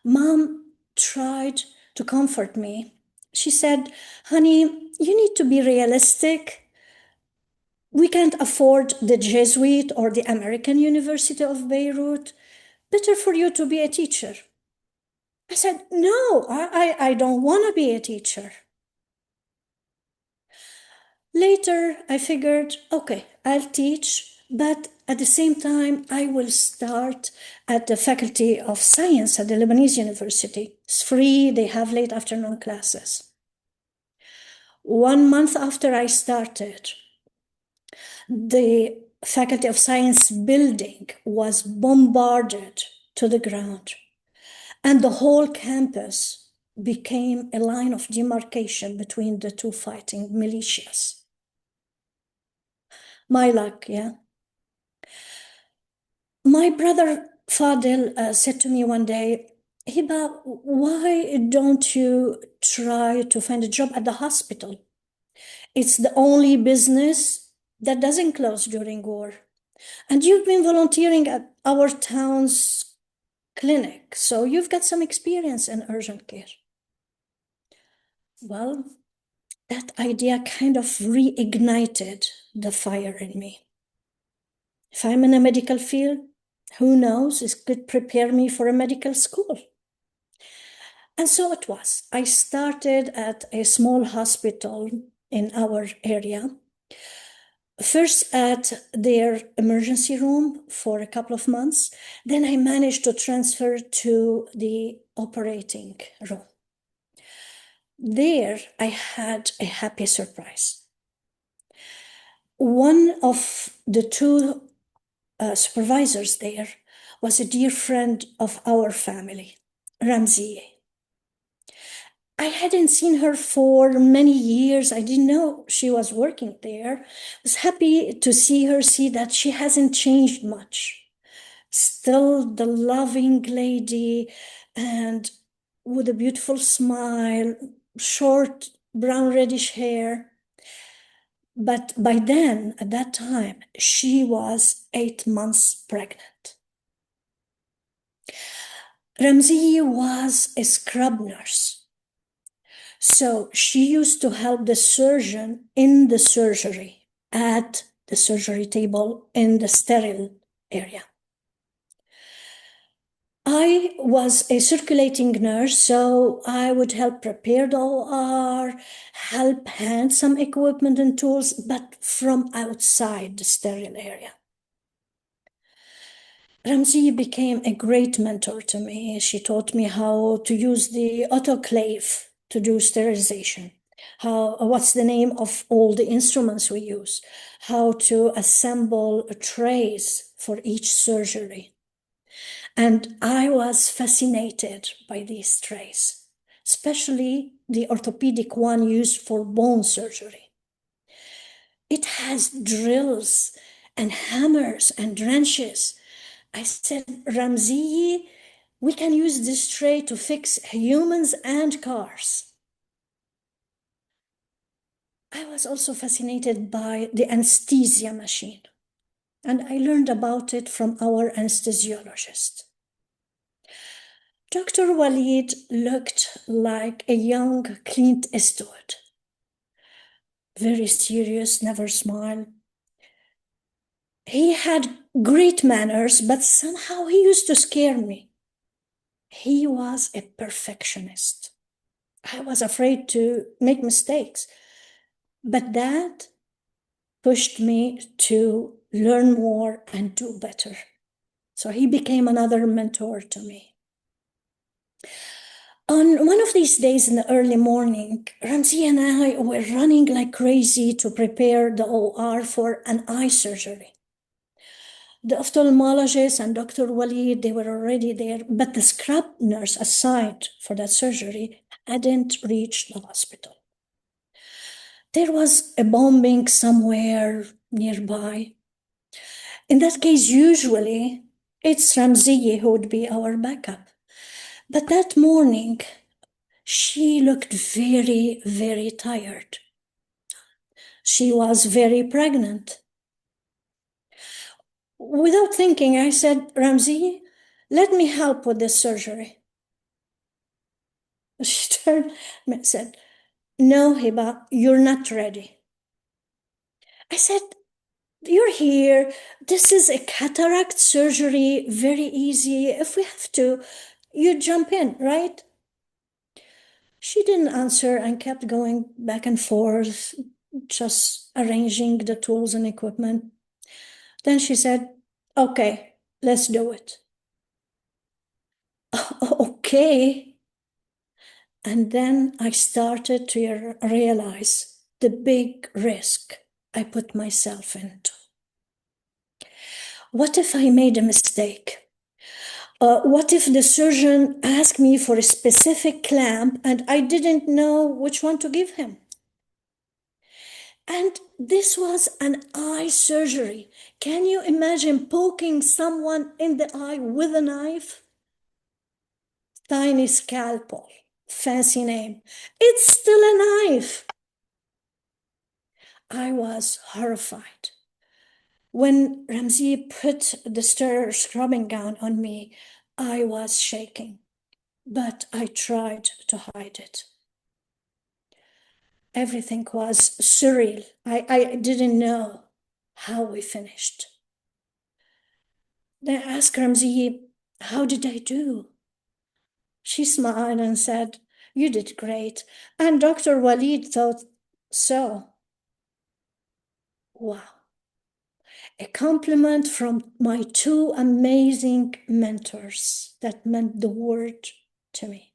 Mom tried to comfort me. She said, "Honey, you need to be realistic. We can't afford the Jesuit or the American University of Beirut. Better for you to be a teacher." I said, "No, I don't want to be a teacher." Later, I figured, okay, I'll teach, but at the same time, I will start at the Faculty of Science at the Lebanese University. It's free, they have late afternoon classes. 1 month after I started, the Faculty of Science building was bombarded to the ground, and the whole campus became a line of demarcation between the two fighting militias. My luck, yeah. My brother Fadil said to me one day, "Hiba, why don't you try to find a job at the hospital? It's the only business that doesn't close during war. And you've been volunteering at our town's clinic, so you've got some experience in urgent care." Well, that idea kind of reignited the fire in me. If I'm in a medical field, who knows, it could prepare me for a medical school. And so it was. I started at a small hospital in our area, first at their emergency room for a couple of months. Then I managed to transfer to the operating room. There, I had a happy surprise. One of the two supervisors there was a dear friend of our family, Ramzi. I hadn't seen her for many years. I didn't know she was working there. I was happy to see her, see that she hasn't changed much. Still the loving lady and with a beautiful smile, short brown reddish hair. But by then, at that time, she was 8 months pregnant. Ramzi was a scrub nurse. So she used to help the surgeon in the surgery, at the surgery table in the sterile area. I was a circulating nurse, so I would help prepare the OR, help hand some equipment and tools, but from outside the sterile area. Ramzi became a great mentor to me. She taught me how to use the autoclave to do sterilization, what's the name of all the instruments we use, how to assemble trays for each surgery. And I was fascinated by these trays, especially the orthopedic one used for bone surgery. It has drills and hammers and wrenches. I said, Ramzi, we can use this tray to fix humans and cars. I was also fascinated by the anesthesia machine, and I learned about it from our anesthesiologist. Dr. Walid looked like a young Clint Eastwood. Very serious, never smiled. He had great manners, but somehow he used to scare me. He was a perfectionist. I was afraid to make mistakes, but that pushed me to learn more and do better. So he became another mentor to me. On one of these days in the early morning, Ramzi and I were running like crazy to prepare the OR for an eye surgery. The ophthalmologist and Dr. Walid, they were already there, but the scrub nurse assigned for that surgery hadn't reached the hospital. There was a bombing somewhere nearby. In that case, usually it's Ramzi who would be our backup. But that morning, she looked very, very tired. She was very pregnant. Without thinking, I said, Ramzi, let me help with this surgery. She turned and said, no, Hiba, you're not ready. I said, you're here. This is a cataract surgery, very easy. If we have to, you jump in, right? She didn't answer and kept going back and forth, just arranging the tools and equipment. Then she said, okay, let's do it. Okay. And then I started to realize the big risk I put myself into. What if I made a mistake? What if the surgeon asked me for a specific clamp and I didn't know which one to give him? And this was an eye surgery. Can you imagine poking someone in the eye with a knife? Tiny scalpel, fancy name. It's still a knife. I was horrified. When Ramzi put the scrubbing gown on me, I was shaking, but I tried to hide it. Everything was surreal. I didn't know how we finished. Then I asked Ramzi, how did I do? She smiled and said, "You did great." And Dr. Walid thought so. Wow. A compliment from my two amazing mentors that meant the world to me.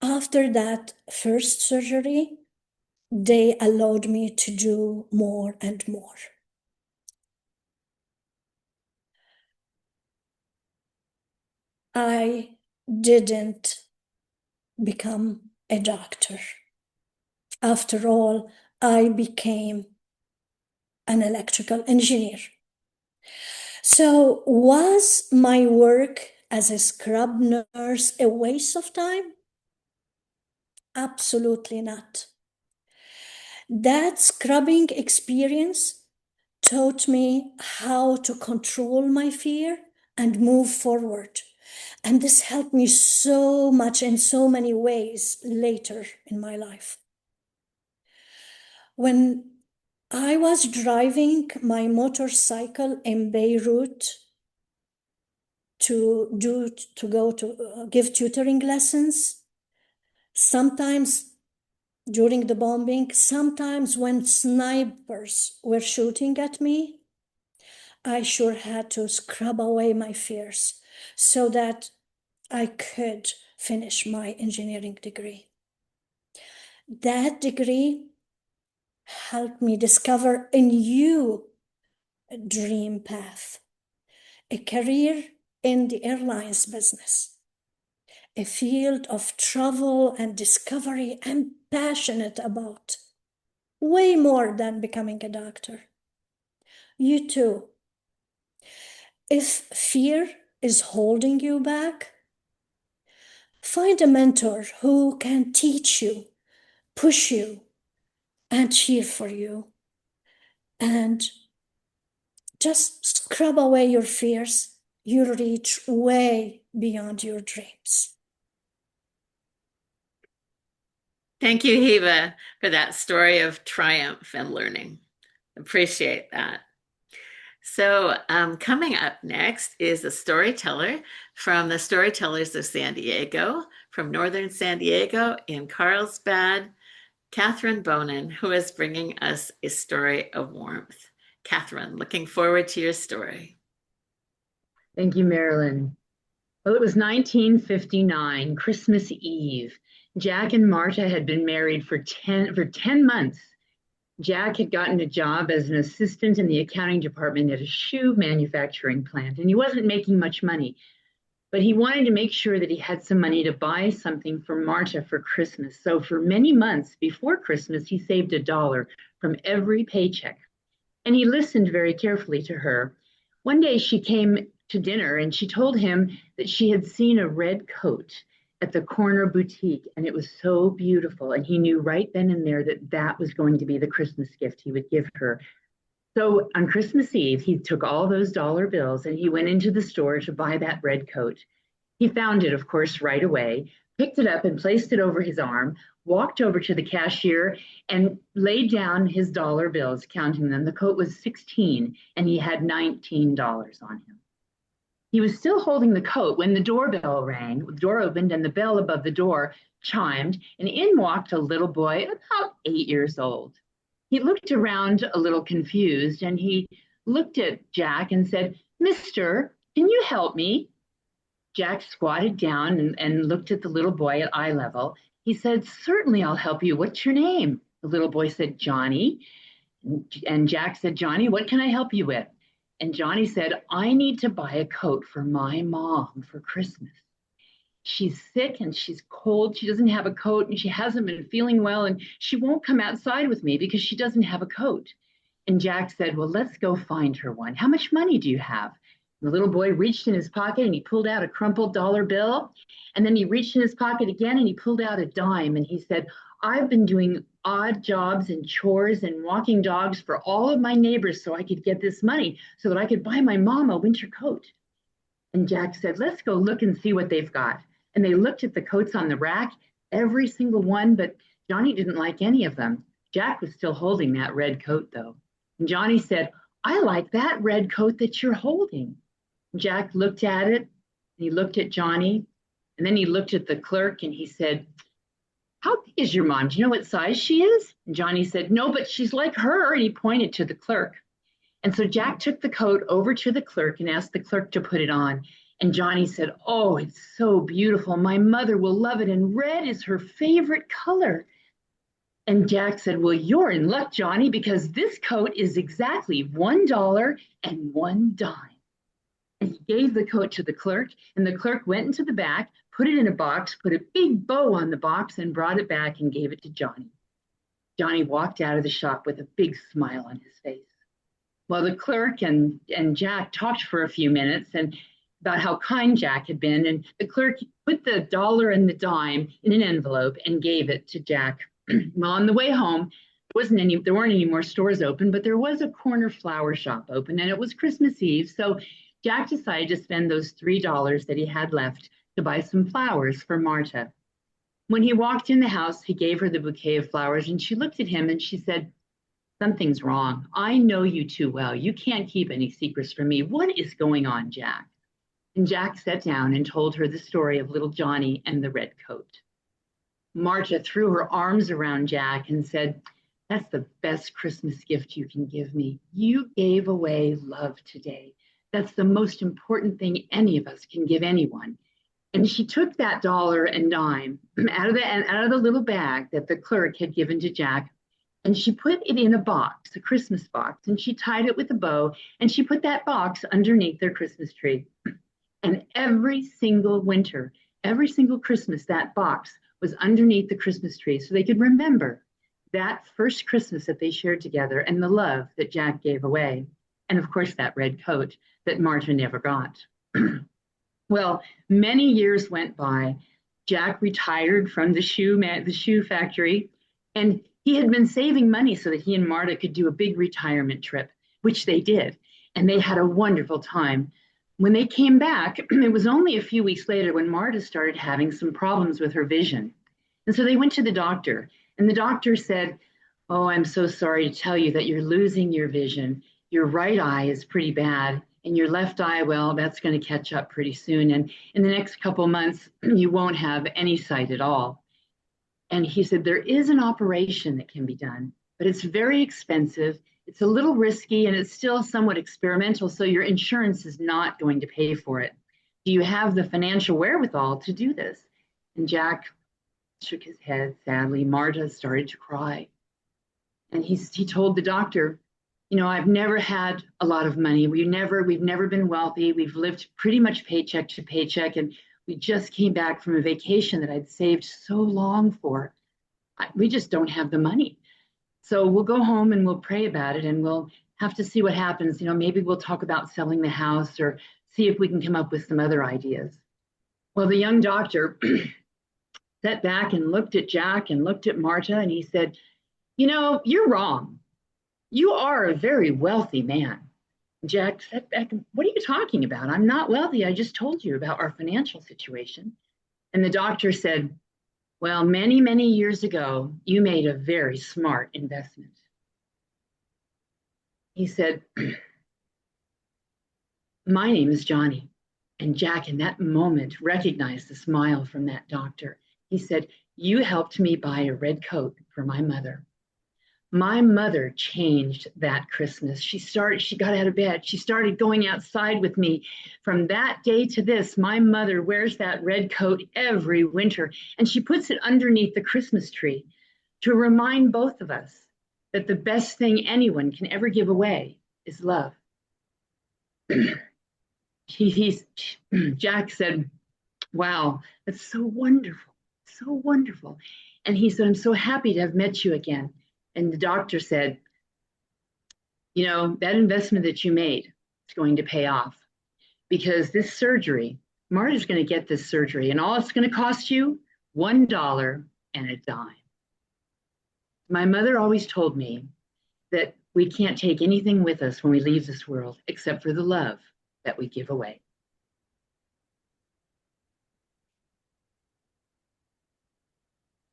After that first surgery, they allowed me to do more and more. I didn't become a doctor. After all, I became an electrical engineer. So, was my work as a scrub nurse a waste of time? Absolutely not. That scrubbing experience taught me how to control my fear and move forward. And this helped me so much in so many ways later in my life. When I was driving my motorcycle in Beirut to go to give tutoring lessons, sometimes during the bombing, sometimes when snipers were shooting at me, I sure had to scrub away my fears so that I could finish my engineering degree. That degree helped me discover a new dream path, a career in the airlines business, a field of travel and discovery I'm passionate about, way more than becoming a doctor. You too. If fear is holding you back, find a mentor who can teach you, push you, and cheer for you. And just scrub away your fears. You'll reach way beyond your dreams. Thank you, Hiva, for that story of triumph and learning. Appreciate that. So, coming up next is a storyteller from the Storytellers of San Diego, from Northern San Diego in Carlsbad, Catherine Bonin, who is bringing us a story of warmth. Catherine, looking forward to your story. Thank you, Marilyn. Well, it was 1959, Christmas Eve. Jack and Marta had been married for 10 months. Jack had gotten a job as an assistant in the accounting department at a shoe manufacturing plant, and he wasn't making much money. But he wanted to make sure that he had some money to buy something for Marta for Christmas. So for many months before Christmas, he saved $1 from every paycheck. And he listened very carefully to her. One day she came to dinner and she told him that she had seen a red coat at the corner boutique and it was so beautiful. And he knew right then and there that that was going to be the Christmas gift he would give her. So on Christmas Eve, he took all those dollar bills and he went into the store to buy that red coat. He found it, of course, right away, picked it up and placed it over his arm, walked over to the cashier and laid down his dollar bills, counting them. The coat was 16 and he had $19 on him. He was still holding the coat when the doorbell rang. The door opened and the bell above the door chimed, and in walked a little boy about 8 years old. He looked around a little confused and he looked at Jack and said, "Mister, can you help me?" Jack squatted down and looked at the little boy at eye level. He said, "Certainly, I'll help you. What's your name?" The little boy said, "Johnny." And Jack said, "Johnny, what can I help you with?" And Johnny said, "I need to buy a coat for my mom for Christmas. She's sick and she's cold. She doesn't have a coat and she hasn't been feeling well and she won't come outside with me because she doesn't have a coat." And Jack said, "Well, let's go find her one. How much money do you have?" The little boy reached in his pocket and he pulled out a crumpled dollar bill. And then he reached in his pocket again and he pulled out a dime. And he said, "I've been doing odd jobs and chores and walking dogs for all of my neighbors so I could get this money so that I could buy my mom a winter coat." And Jack said, "Let's go look and see what they've got." And they looked at the coats on the rack, every single one, but Johnny didn't like any of them. Jack was still holding that red coat, though. And Johnny said, "I like that red coat that you're holding." Jack looked at it And he looked at Johnny, and then he looked at the clerk and he said, "How big is your mom? Do you know what size she is?" And Johnny said, "No, but she's like her." And he pointed to the clerk. And so Jack took the coat over to the clerk and asked the clerk to put it on. And Johnny said, "Oh, it's so beautiful. My mother will love it. And red is her favorite color." And Jack said, "Well, you're in luck, Johnny, because this coat is exactly $1 and 1 dime." And he gave the coat to the clerk, and the clerk went into the back, put it in a box, put a big bow on the box, and brought it back and gave it to Johnny. Johnny walked out of the shop with a big smile on his face. Well, the clerk and Jack talked for a few minutes and about how kind Jack had been. And the clerk put the dollar and the dime in an envelope and gave it to Jack. Well, on the way home, there weren't any more stores open, but there was a corner flower shop open, and it was Christmas Eve. So Jack decided to spend those $3 that he had left to buy some flowers for Marta. When he walked in the house, he gave her the bouquet of flowers, and she looked at him and she said, "Something's wrong. I know you too well. You can't keep any secrets from me. What is going on, Jack?" And Jack sat down and told her the story of little Johnny and the red coat. Marta threw her arms around Jack and said, "That's the best Christmas gift you can give me. You gave away love today. That's the most important thing any of us can give anyone." And she took that dollar and dime out of the little bag that the clerk had given to Jack, and she put it in a box, a Christmas box, and she tied it with a bow, and she put that box underneath their Christmas tree. And every single winter, every single Christmas, that box was underneath the Christmas tree so they could remember that first Christmas that they shared together and the love that Jack gave away. And of course, that red coat that Marta never got. Well, many years went by. Jack retired from the shoe factory, and he had been saving money so that he and Marta could do a big retirement trip, which they did. And they had a wonderful time. When they came back, it was only a few weeks later when Marta started having some problems with her vision. And so they went to the doctor, and the doctor said, "Oh, I'm so sorry to tell you that you're losing your vision. Your right eye is pretty bad, and your left eye, well, that's going to catch up pretty soon. And in the next couple of months, you won't have any sight at all." And he said, "There is an operation that can be done, but it's very expensive. It's a little risky, and it's still somewhat experimental, so your insurance is not going to pay for it. Do you have the financial wherewithal to do this?" And Jack shook his head sadly. Marta started to cry. And he told the doctor, "I've never had a lot of money. We've never been wealthy. We've lived pretty much paycheck to paycheck, and we just came back from a vacation that I'd saved so long for. We just don't have the money. So we'll go home and we'll pray about it, and we'll have to see what happens. Maybe we'll talk about selling the house or see if we can come up with some other ideas." Well, the young doctor sat back and looked at Jack and looked at Marta, and he said, "You're wrong. You are a very wealthy man." Jack sat back and, "What are you talking about? I'm not wealthy. I just told you about our financial situation." And the doctor said, "Well, many, many years ago, you made a very smart investment." He said, "My name is Johnny." And Jack, in that moment, recognized the smile from that doctor. He said, "You helped me buy a red coat for my mother. My mother changed that Christmas. She got out of bed. She started going outside with me. From that day to this, my mother wears that red coat every winter, and she puts it underneath the Christmas tree to remind both of us that the best thing anyone can ever give away is love." Jack said, "Wow, that's so wonderful, so wonderful." And he said, "I'm so happy to have met you again." And the doctor said, "That investment that you made is going to pay off, because this surgery, Marta's going to get this surgery, and all it's going to cost you, $1 and a dime." My mother always told me that we can't take anything with us when we leave this world except for the love that we give away.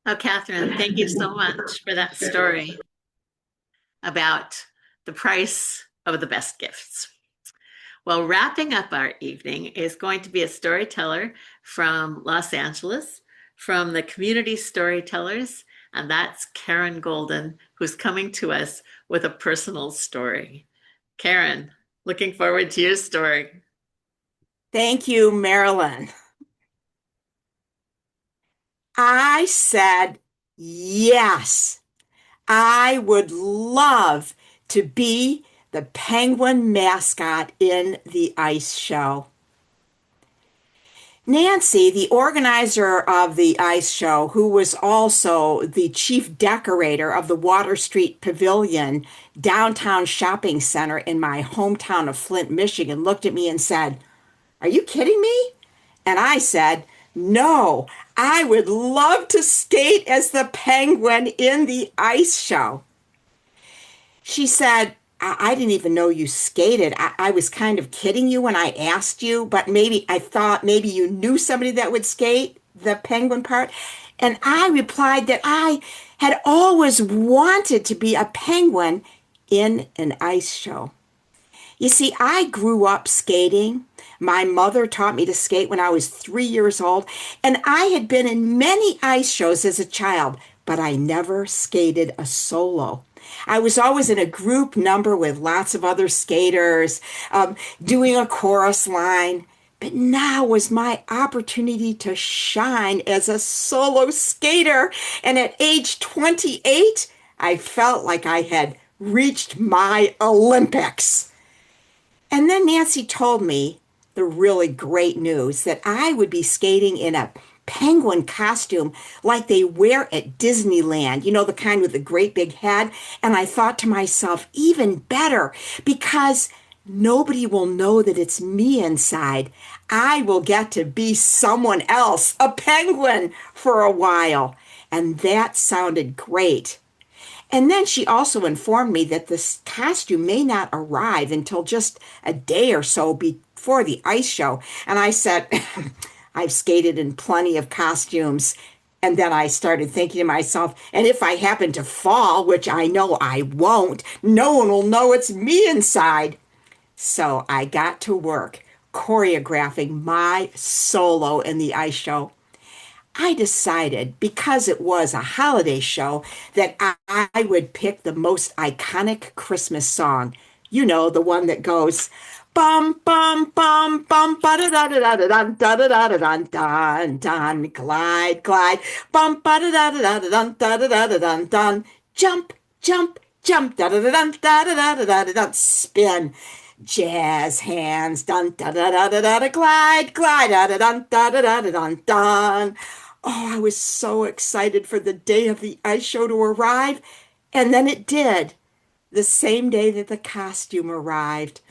Oh, Catherine, thank you so much for that story about the price of the best gifts. Well, wrapping up our evening is going to be a storyteller from Los Angeles, from the Community Storytellers, and that's Karen Golden, who's coming to us with a personal story. Karen, looking forward to your story. Thank you, Marilyn. I said yes. I would love to be the penguin mascot in the ice show. Nancy, the organizer of the ice show, who was also the chief decorator of the Water Street Pavilion downtown shopping center in my hometown of Flint, Michigan, looked at me and said, "Are you kidding me?" And I said, "No, I would love to skate as the penguin in the ice show." She said, I didn't even know you skated. I was kind of kidding you when I asked you, but maybe I thought maybe you knew somebody that would skate the penguin part." And I replied that I had always wanted to be a penguin in an ice show. You see, I grew up skating. My mother taught me to skate when I was 3 years old, and I had been in many ice shows as a child, but I never skated a solo. I was always in a group number with lots of other skaters, doing a chorus line. But now was my opportunity to shine as a solo skater. And at age 28, I felt like I had reached my Olympics. And then Nancy told me the really great news that I would be skating in a penguin costume like they wear at Disneyland, you know, the kind with the great big head. And I thought to myself, even better, because nobody will know that it's me inside. I will get to be someone else, a penguin, for a while. And that sounded great. And then she also informed me that this costume may not arrive until just a day or so before the ice show. And I said, I've skated in plenty of costumes. And then I started thinking to myself, and if I happen to fall, which I know I won't, no one will know it's me inside. So I got to work choreographing my solo in the ice show. I decided, because it was a holiday show, that I would pick the most iconic Christmas song. You know, the one that goes bum bum bum bum ba da da da da da da da da da da dun dun glide glide bum ba da da da da da da da da da dun dun jump jump jump da da da da da da da da da da spin jazz hands dun da da da da da da glide glide da da dun da da da da dun dun. Oh, I was so excited for the day of the ice show to arrive. And then it did, the same day that the costume arrived.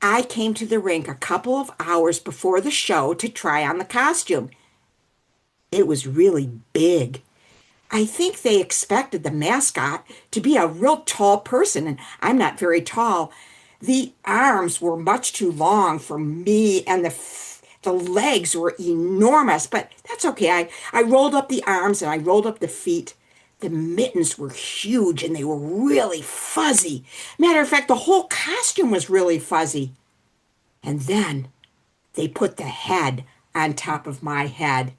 I came to the rink a couple of hours before the show to try on the costume. It was really big. I think they expected the mascot to be a real tall person, and I'm not very tall. The arms were much too long for me, and the legs were enormous, but that's okay. I rolled up the arms and I rolled up the feet. The mittens were huge and they were really fuzzy. Matter of fact, the whole costume was really fuzzy. And then they put the head on top of my head.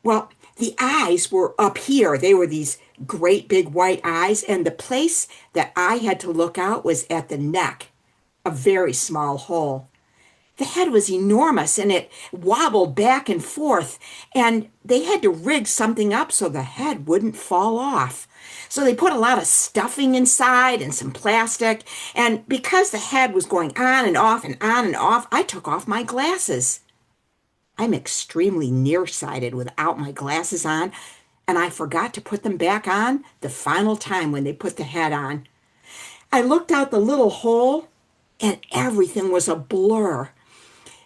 Well, the eyes were up here. They were these great big white eyes, and the place that I had to look out was at the neck, a very small hole. The head was enormous and it wobbled back and forth, and they had to rig something up so the head wouldn't fall off. So they put a lot of stuffing inside and some plastic, and because the head was going on and off and on and off, I took off my glasses. I'm extremely nearsighted without my glasses on, and I forgot to put them back on the final time when they put the head on. I looked out the little hole, and everything was a blur.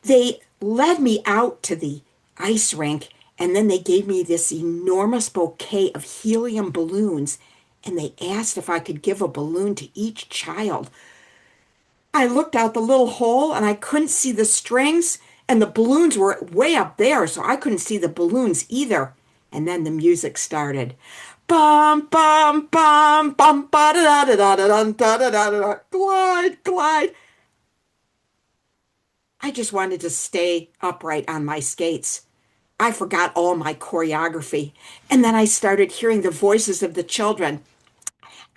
They led me out to the ice rink, and then they gave me this enormous bouquet of helium balloons, and they asked if I could give a balloon to each child. I looked out the little hole and I couldn't see the strings, and the balloons were way up there, so I couldn't see the balloons either. And then the music started. Bum bum bum bum ba da da da da da da da da da da glide glide. I just wanted to stay upright on my skates. I forgot all my choreography. And then I started hearing the voices of the children.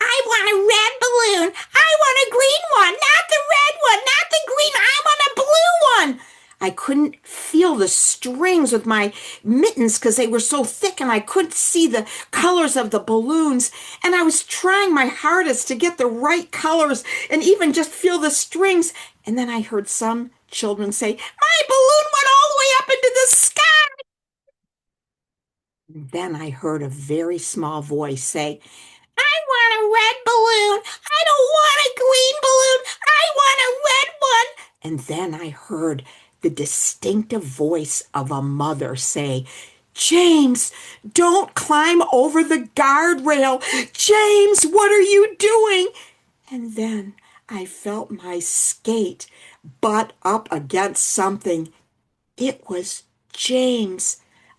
I want a red balloon. I want a green one, not the red one, not the green. I want a blue one. I couldn't feel the strings with my mittens because they were so thick and I couldn't see the colors of the balloons. And I was trying my hardest to get the right colors and even just feel the strings. And then I heard some children say, my balloon went all the way up into the sky. And then I heard a very small voice say, I want a red balloon. I don't want a green balloon. I want a red one. And then I heard the distinctive voice of a mother say, James, don't climb over the guardrail. James, what are you doing? And then I felt my skate butt up against something. It was James.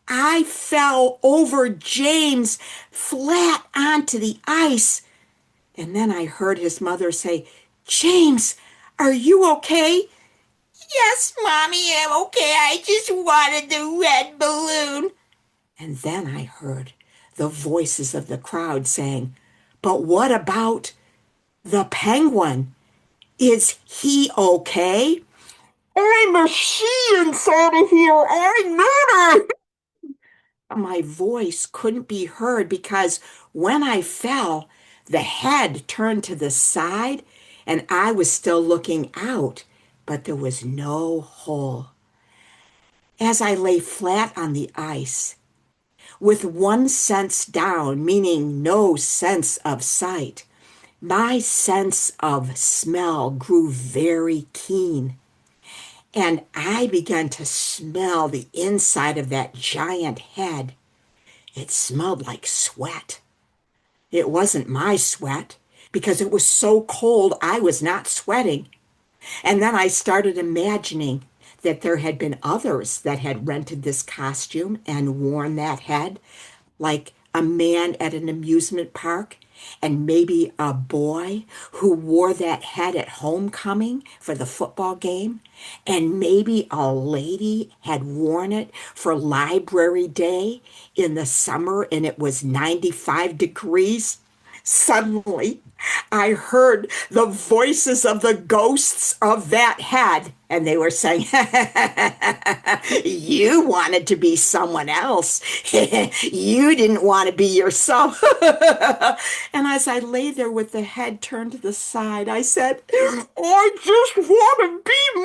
I fell over James flat onto the ice. And then I heard his mother say, James, are you okay? Yes, Mommy, I'm okay. I just wanted the red balloon. And then I heard the voices of the crowd saying, but what about the penguin? Is he okay? I'm a she inside of here. I'm murdered. My voice couldn't be heard because when I fell, the head turned to the side and I was still looking out, but there was no hole. As I lay flat on the ice, with one sense down, meaning no sense of sight, my sense of smell grew very keen. And I began to smell the inside of that giant head. It smelled like sweat. It wasn't my sweat because it was so cold I was not sweating. And then I started imagining that there had been others that had rented this costume and worn that head, like a man at an amusement park, and maybe a boy who wore that head at homecoming for the football game, and maybe a lady had worn it for library day in the summer and it was 95 degrees. Suddenly, I heard the voices of the ghosts of that head, and they were saying, you wanted to be someone else. You didn't want to be yourself. And as I lay there with the head turned to the side, I said, I just want to be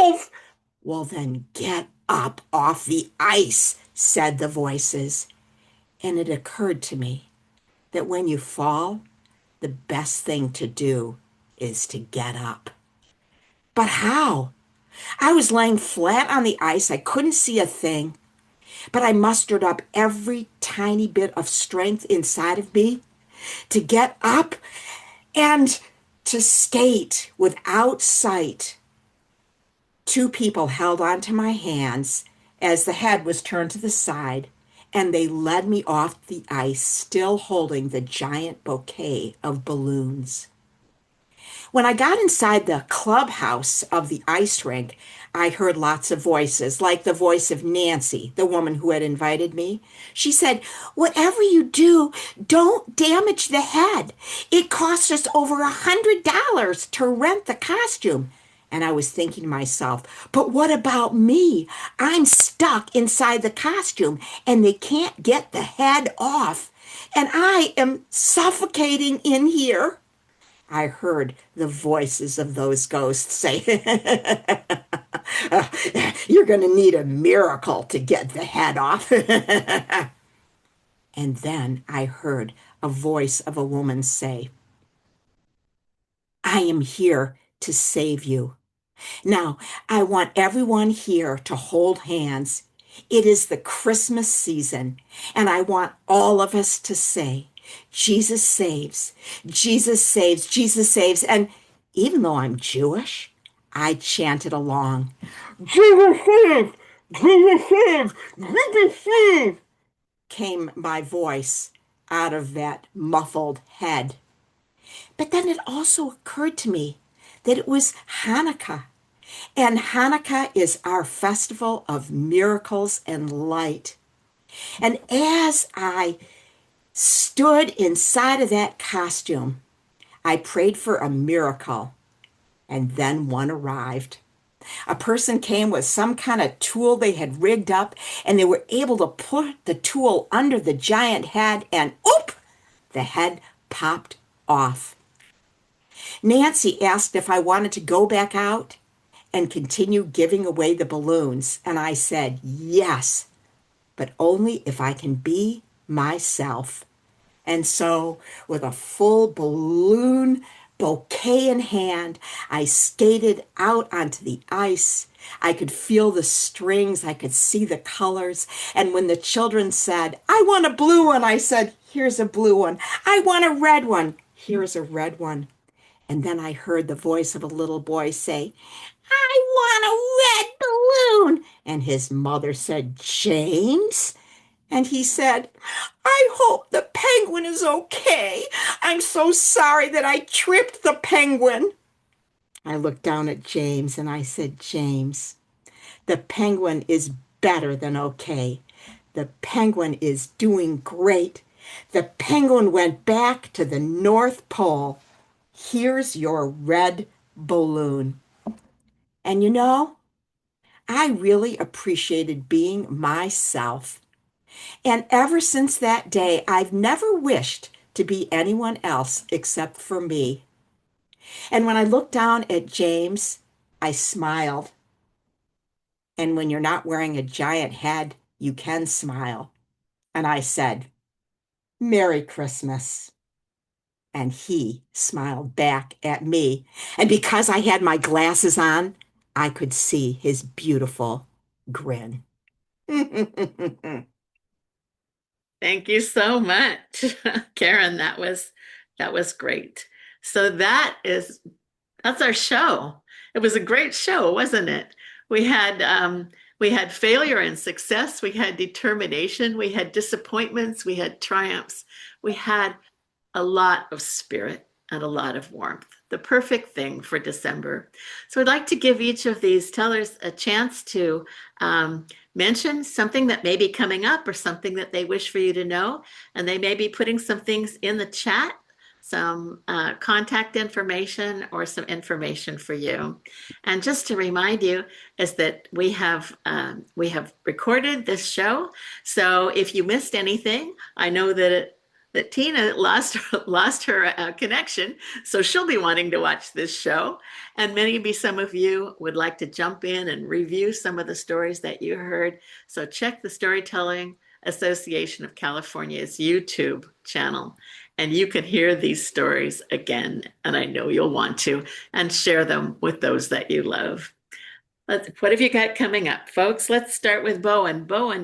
myself. Well, then get up off the ice, said the voices. And it occurred to me that when you fall, the best thing to do is to get up. But how? I was laying flat on the ice. I couldn't see a thing, but I mustered up every tiny bit of strength inside of me to get up and to skate without sight. Two people held onto my hands as the head was turned to the side, and they led me off the ice, still holding the giant bouquet of balloons. When I got inside the clubhouse of the ice rink, I heard lots of voices, like the voice of Nancy, the woman who had invited me. She said, whatever you do, don't damage the head. It cost us over $100 to rent the costume. And I was thinking to myself, but what about me? I'm stuck inside the costume and they can't get the head off. And I am suffocating in here. I heard the voices of those ghosts say, you're going to need a miracle to get the head off. And then I heard a voice of a woman say, I am here to save you. Now, I want everyone here to hold hands. It is the Christmas season, and I want all of us to say, Jesus saves, Jesus saves, Jesus saves. And even though I'm Jewish, I chanted along, Jesus saves, Jesus saves, Jesus saves, came my voice out of that muffled head. But then it also occurred to me that it was Hanukkah. And Hanukkah is our festival of miracles and light. And as I stood inside of that costume, I prayed for a miracle, and then one arrived. A person came with some kind of tool they had rigged up, and they were able to put the tool under the giant head, and oop, the head popped off. Nancy asked if I wanted to go back out and continue giving away the balloons, and I said yes, but only if I can be myself. And so, with a full balloon bouquet in hand, I skated out onto the ice. I could feel the strings, I could see the colors. And when the children said, "I want a blue one," I said, "Here's a blue one. I want a red one. Here's a red one." And then I heard the voice of a little boy say, "I want a red balloon." And his mother said, "James?" And he said, "I hope the penguin is okay. I'm so sorry that I tripped the penguin." I looked down at James and I said, "James, the penguin is better than okay. The penguin is doing great. The penguin went back to the North Pole. Here's your red balloon." And I really appreciated being myself. And ever since that day, I've never wished to be anyone else except for me. And when I looked down at James, I smiled. And when you're not wearing a giant head, you can smile. And I said, "Merry Christmas." And he smiled back at me. And because I had my glasses on, I could see his beautiful grin. Thank you so much, Karen. That was great. So that's our show. It was a great show, wasn't it? We had we had failure and success. We had determination. We had disappointments. We had triumphs. We had a lot of spirit and a lot of warmth. The perfect thing for December. So I'd like to give each of these tellers a chance to mention something that may be coming up or something that they wish for you to know. And they may be putting some things in the chat, some contact information or some information for you. And just to remind you is that we have recorded this show. So if you missed anything, I know that Tina lost her connection, so she'll be wanting to watch this show. And maybe some of you would like to jump in and review some of the stories that you heard. So check the Storytelling Association of California's YouTube channel, and you can hear these stories again. And I know you'll want to, and share them with those that you love. What have you got coming up, folks? Let's start with Bowen. Bowen,